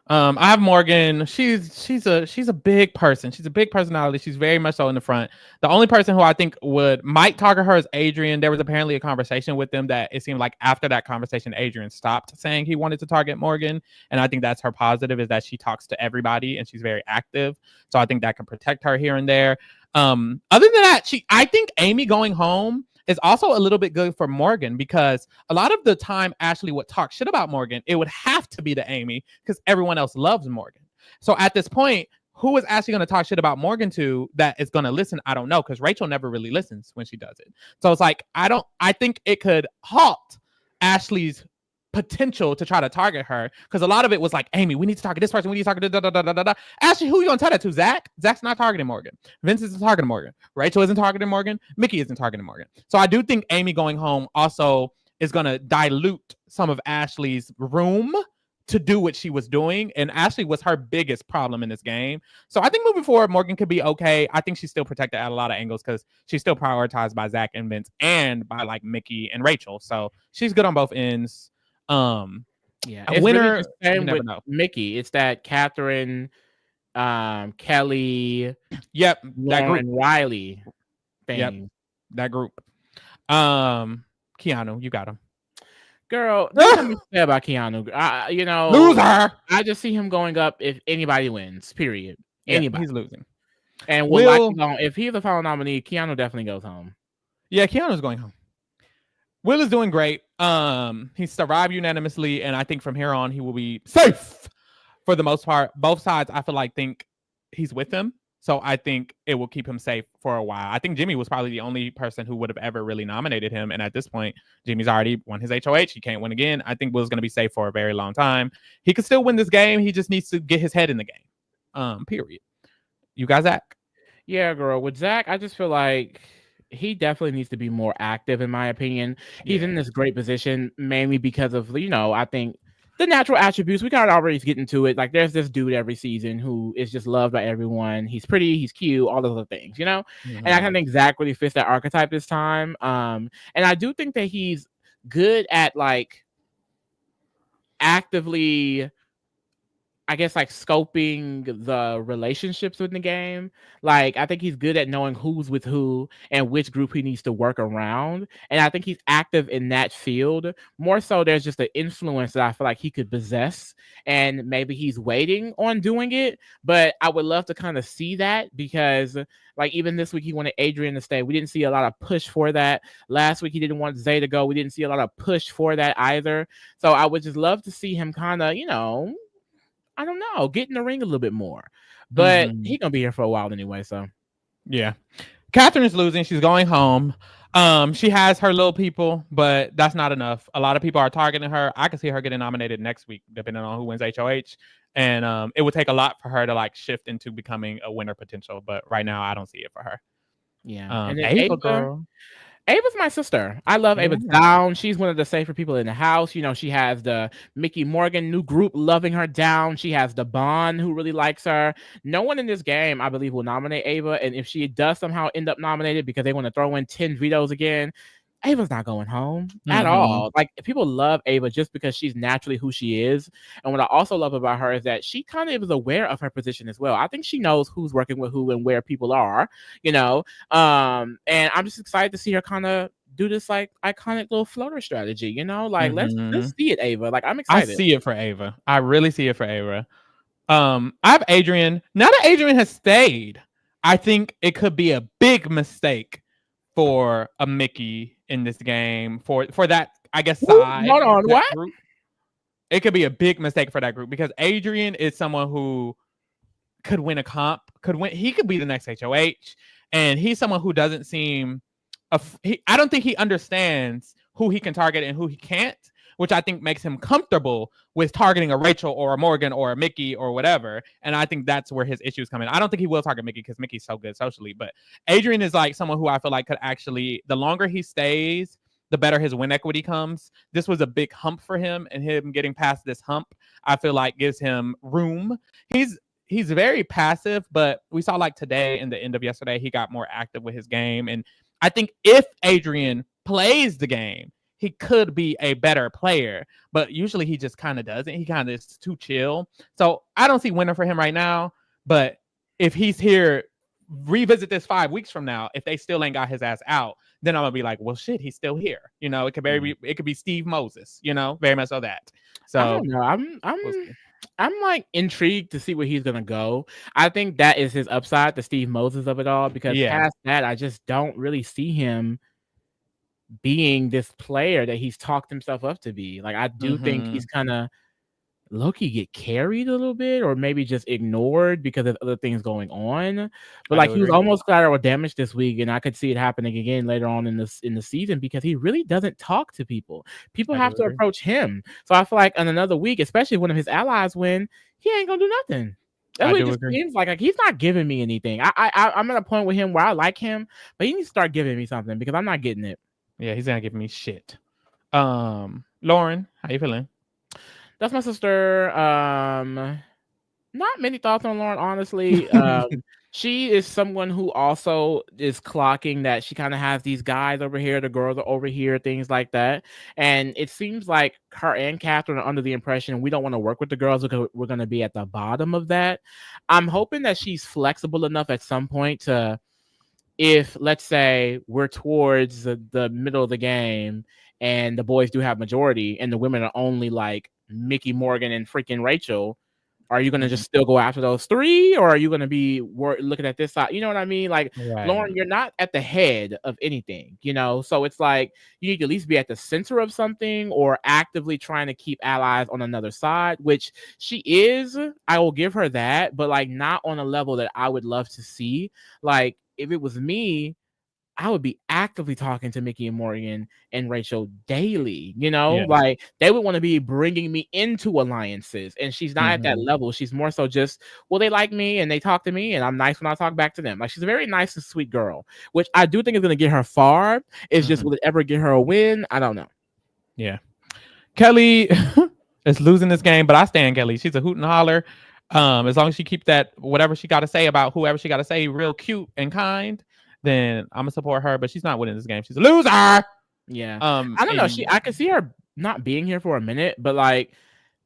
have Morgan. She's a big person. She's a big personality. She's very much so in the front. The only person who I think might target her is Adrian. There was apparently a conversation with them that it seemed like after that conversation, Adrian stopped saying he wanted to target Morgan. And I think that's her positive, is that she talks to everybody and she's very active. So I think that can protect her here and there. Other than that, I think Amy going home is also a little bit good for Morgan, because a lot of the time Ashley would talk shit about Morgan. It would have to be to Amy because everyone else loves Morgan. So at this point, who is Ashley going to talk shit about Morgan to that is going to listen? I don't know, because Rachel never really listens when she does it. So it's like, I think it could halt Ashley's potential to try to target her, because a lot of it was like, Amy, we need to target this person, we need to target da. Ashley, who are you gonna tell that to? Zach's not targeting Morgan. Vince isn't targeting Morgan. Rachel isn't targeting Morgan. Mickey isn't targeting Morgan. So I do think Amy going home also is gonna dilute some of Ashley's room to do what she was doing, and Ashley was her biggest problem in this game. So I think moving forward, Morgan could be okay. I think she's still protected at a lot of angles because she's still prioritized by Zach and Vince and by like Mickey and Rachel. So she's good on both ends. A winner, really with Mickey. It's that Catherine, Kelly, Lauren, that group, Riley thing. That group. Keanu, you got him. Girl, nothing to say about Keanu. Loser. I just see him going up if anybody wins. Period. Anybody. He's losing. And if he's the final nominee, Keanu definitely goes home. Yeah, Keanu's going home. Will is doing great. He survived unanimously, and I think from here on he will be safe for the most part. Both sides, I feel like, think he's with him. So I think it will keep him safe for a while. I think Jimmy was probably the only person who would have ever really nominated him. And at this point, Jimmy's already won his HOH. He can't win again. I think Will's going to be safe for a very long time. He could still win this game. He just needs to get his head in the game. Period. You got Zach? Yeah, girl. With Zach, I just feel like he definitely needs to be more active, in my opinion. He's in this great position mainly because of, I think the natural attributes. We kind of already get into it. Like, there's this dude every season who is just loved by everyone. He's pretty, he's cute, all those other things, And I kind of think Zach really fits that archetype this time. And I do think that he's good at like actively, I guess, like scoping the relationships within the game. Like, I think he's good at knowing who's with who and which group he needs to work around. And I think he's active in that field. More so, there's just an influence that I feel like he could possess. And maybe he's waiting on doing it. But I would love to kind of see that because, like, even this week, he wanted Adrian to stay. We didn't see a lot of push for that. Last week, he didn't want Zay to go. We didn't see a lot of push for that either. So I would just love to see him kind of, I don't know, get in the ring a little bit more. But he's going to be here for a while anyway, so. Yeah. Catherine is losing. She's going home. She has her little people, but that's not enough. A lot of people are targeting her. I can see her getting nominated next week, depending on who wins HOH. And it would take a lot for her to like shift into becoming a winner potential. But right now, I don't see it for her. Yeah. And Ava, girl. Ava's my sister. I love Ava down. She's one of the safer people in the house. She has the Mickey Morgan new group loving her down. She has the Bond who really likes her. No one in this game, I believe, will nominate Ava. And if she does somehow end up nominated because they want to throw in 10 vetoes again, Ava's not going home at all. Like, people love Ava just because she's naturally who she is. And what I also love about her is that she kind of is aware of her position as well. I think she knows who's working with who and where people are, And I'm just excited to see her kind of do this like iconic little floater strategy, Like, let's see it, Ava. Like, I'm excited. I see it for Ava. I really see it for Ava. I have Adrian. Now that Adrian has stayed, I think it could be a big mistake for a Mickey in this game for that, I guess, side. Hold on, what? Group. It could be a big mistake for that group because Adrian is someone who could win a comp, he could be the next HOH, and he's someone who doesn't seem, I don't think he understands who he can target and who he can't, which I think makes him comfortable with targeting a Rachel or a Morgan or a Mickey or whatever. And I think that's where his issues come in. I don't think he will target Mickey because Mickey's so good socially, but Adrian is like someone who I feel like could actually, the longer he stays, the better his win equity comes. This was a big hump for him, and him getting past this hump, I feel like gives him room. He's very passive, but we saw like today and the end of yesterday, he got more active with his game. And I think if Adrian plays the game, he could be a better player, but usually he just kind of doesn't. He kind of is too chill. So I don't see winner for him right now, but if he's here, revisit this 5 weeks from now, if they still ain't got his ass out, then I'm gonna be like, well, shit, he's still here. It could be Steve Moses, very much so that. So I don't know. I'm like intrigued to see where he's gonna go. I think that is his upside, the Steve Moses of it all, because past that, I just don't really see him being this player that he's talked himself up to be. Like, I do think he's kind of low-key get carried a little bit, or maybe just ignored because of other things going on. But like, he was almost collateral damage this week, and I could see it happening again later on in the season because he really doesn't talk to people. People have to approach him. So I feel like in another week, especially if one of his allies win, he ain't gonna do nothing. That's what it just seems like he's not giving me anything. I'm at a point with him where I like him, but he needs to start giving me something because I'm not getting it. Yeah, he's not giving me shit. Lauren, how you feeling? That's my sister. Not many thoughts on Lauren, honestly. She is someone who also is clocking that she kind of has these guys over here, the girls are over here, things like that. And it seems like her and Catherine are under the impression we don't want to work with the girls because we're going to be at the bottom of that. I'm hoping that she's flexible enough at some point to, if let's say we're towards the middle of the game and the boys do have majority and the women are only like Mickey Morgan and freaking Rachel, Are you going to just still go after those 3, or are you going to be looking at this side? You know what I mean? Like, Lauren, you're not at the head of anything, so it's like you need to at least be at the center of something or actively trying to keep allies on another side, which she is. I will give her that, but like not on a level that I would love to see. Like, if it was me, I would be actively talking to Mickey and Morgan and Rachel daily, like they would want to be bringing me into alliances, and she's not at that level. She's more so just, well, they like me and they talk to me and I'm nice when I talk back to them. Like, she's a very nice and sweet girl, which I do think is going to get her far. It's just, will it ever get her a win? I don't know. Yeah. Kelly is losing this game, but I stand Kelly. She's a hoot and holler. As long as she keep that, whatever she got to say about whoever she got to say, real cute and kind, then I'm gonna support her. But she's not winning this game. She's a loser. Yeah. I don't know. I can see her not being here for a minute, but like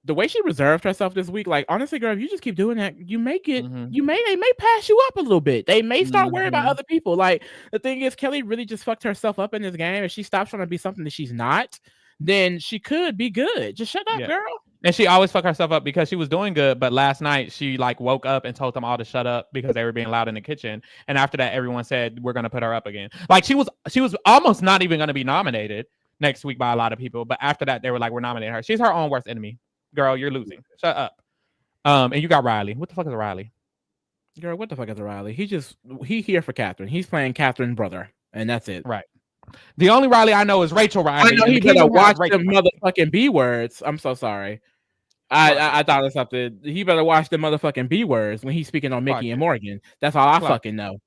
the way she reserved herself this week, like honestly, girl, if you just keep doing that, you make it. They may pass you up a little bit. They may start worrying about other people. Like, the thing is, Kelly really just fucked herself up in this game. If she stops trying to be something that she's not, then she could be good. Just shut up, girl. And she always fuck herself up because she was doing good, but last night she like woke up and told them all to shut up because they were being loud in the kitchen. And after that, everyone said we're gonna put her up again. Like, she was almost not even gonna be nominated next week by a lot of people. But after that, they were like, we're nominating her. She's her own worst enemy. Girl, you're losing. Shut up. And you got Riley. What the fuck is Riley? Girl, what the fuck is Riley? He here for Catherine. He's playing Catherine's brother, and that's it. Right. The only Riley I know is Rachel Riley. I know he better watch them motherfucking B words. I'm so sorry. I thought of something. He better watch the motherfucking B words when he's speaking on Mickey and Morgan. That's all I fucking know.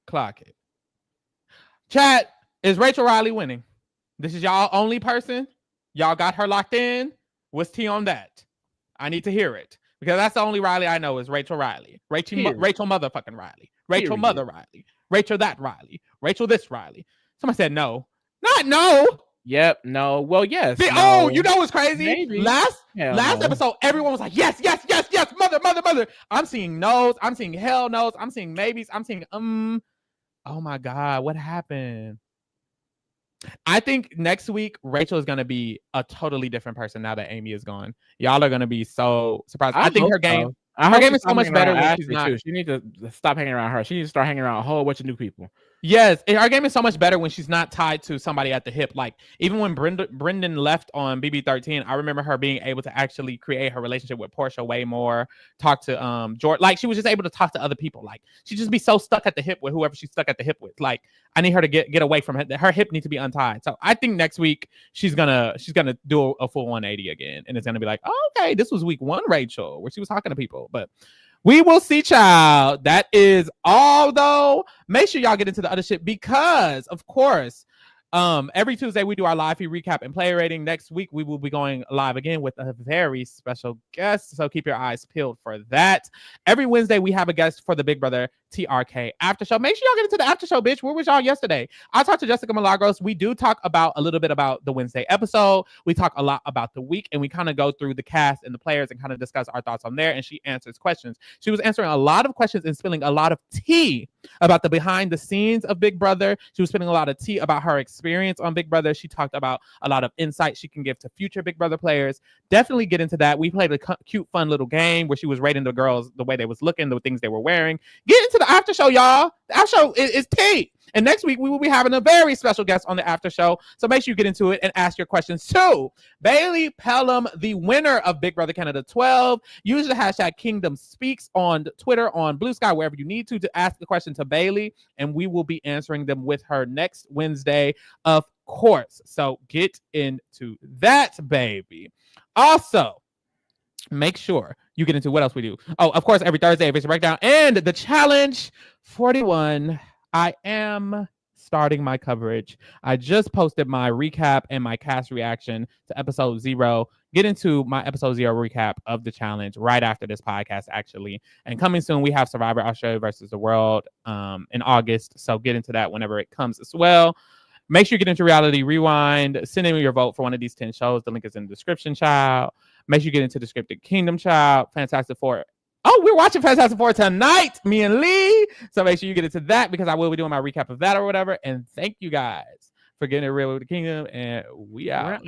Clock it. Chat, is Rachel Riley winning? This is y'all only person. Y'all got her locked in. What's tea on that? I need to hear it because that's the only Riley I know is Rachel Riley. Rachel motherfucking Riley. Rachel mother Riley. Rachel that Riley. Rachel this Riley. Somebody said no. Not no. Yep, no. Well, yes. No. Oh, you know what's crazy? Maybe. Last episode, everyone was like, yes, mother. I'm seeing no's. I'm seeing hell no's. I'm seeing maybes. I'm seeing Oh my God, what happened? I think next week Rachel is gonna be a totally different person now that Amy is gone. Y'all are gonna be so surprised. I think her game is so much better when she's not. She needs to stop hanging around her. She needs to start hanging around a whole bunch of new people. Yes, our game is so much better when she's not tied to somebody at the hip. Like, even when Brendan left on BB13, I remember her being able to actually create her relationship with Portia way more, talk to George. Like, she was just able to talk to other people. Like, she'd just be so stuck at the hip with whoever she's stuck at the hip with. Like, I need her to get away from it. Her hip needs to be untied. So I think next week she's gonna do a full 180 again. And it's gonna be like, oh, okay, this was week 1 Rachel, where she was talking to people. But we will see, child. That is all, though. Make sure y'all get into the other shit because, of course, every Tuesday we do our live feed recap and play rating. Next week we will be going live again with a very special guest, so keep your eyes peeled for that. Every Wednesday we have a guest for the Big Brother TRK after show. Make sure y'all get into the after show, bitch. Where was y'all yesterday? I talked to Jessica Milagros. We do talk about a little bit about the Wednesday episode. We talk a lot about the week, and we kind of go through the cast and the players and kind of discuss our thoughts on there, and she answers questions. She was answering a lot of questions and spilling a lot of tea about the behind the scenes of Big Brother. She was spilling a lot of tea about her experience on Big Brother. She talked about a lot of insight she can give to future Big Brother players. Definitely get into that. We played a cute, fun little game where she was rating the girls the way they was looking, the things they were wearing. Get into the after show, y'all. The after show is tea. And next week, we will be having a very special guest on the after show. So make sure you get into it and ask your questions to Bailey Pelham, the winner of Big Brother Canada 12. Use the hashtag Kingdom Speaks on Twitter, on Blue Sky, wherever you need to ask the question to Bailey. And we will be answering them with her next Wednesday, of course. So get into that, baby. Also, make sure you get into what else we do. Oh, of course, every Thursday, Eviction Breakdown and the Challenge 41. I am starting my coverage. I just posted my recap and my cast reaction to episode 0. Get into my episode 0 recap of the challenge right after this podcast, actually. And coming soon, we have Survivor Australia versus the World in August. So get into that whenever it comes as well. Make sure you get into Reality Rewind. Send in your vote for one of these 10 shows. The link is in the description, child. Make sure you get into the Scripted Kingdom, child. Fantastic Four. Oh, we're watching Fantastic Four tonight, me and Lee. So make sure you get into that because I will be doing my recap of that or whatever. And thank you guys for getting it real with the Kingdom. And we out.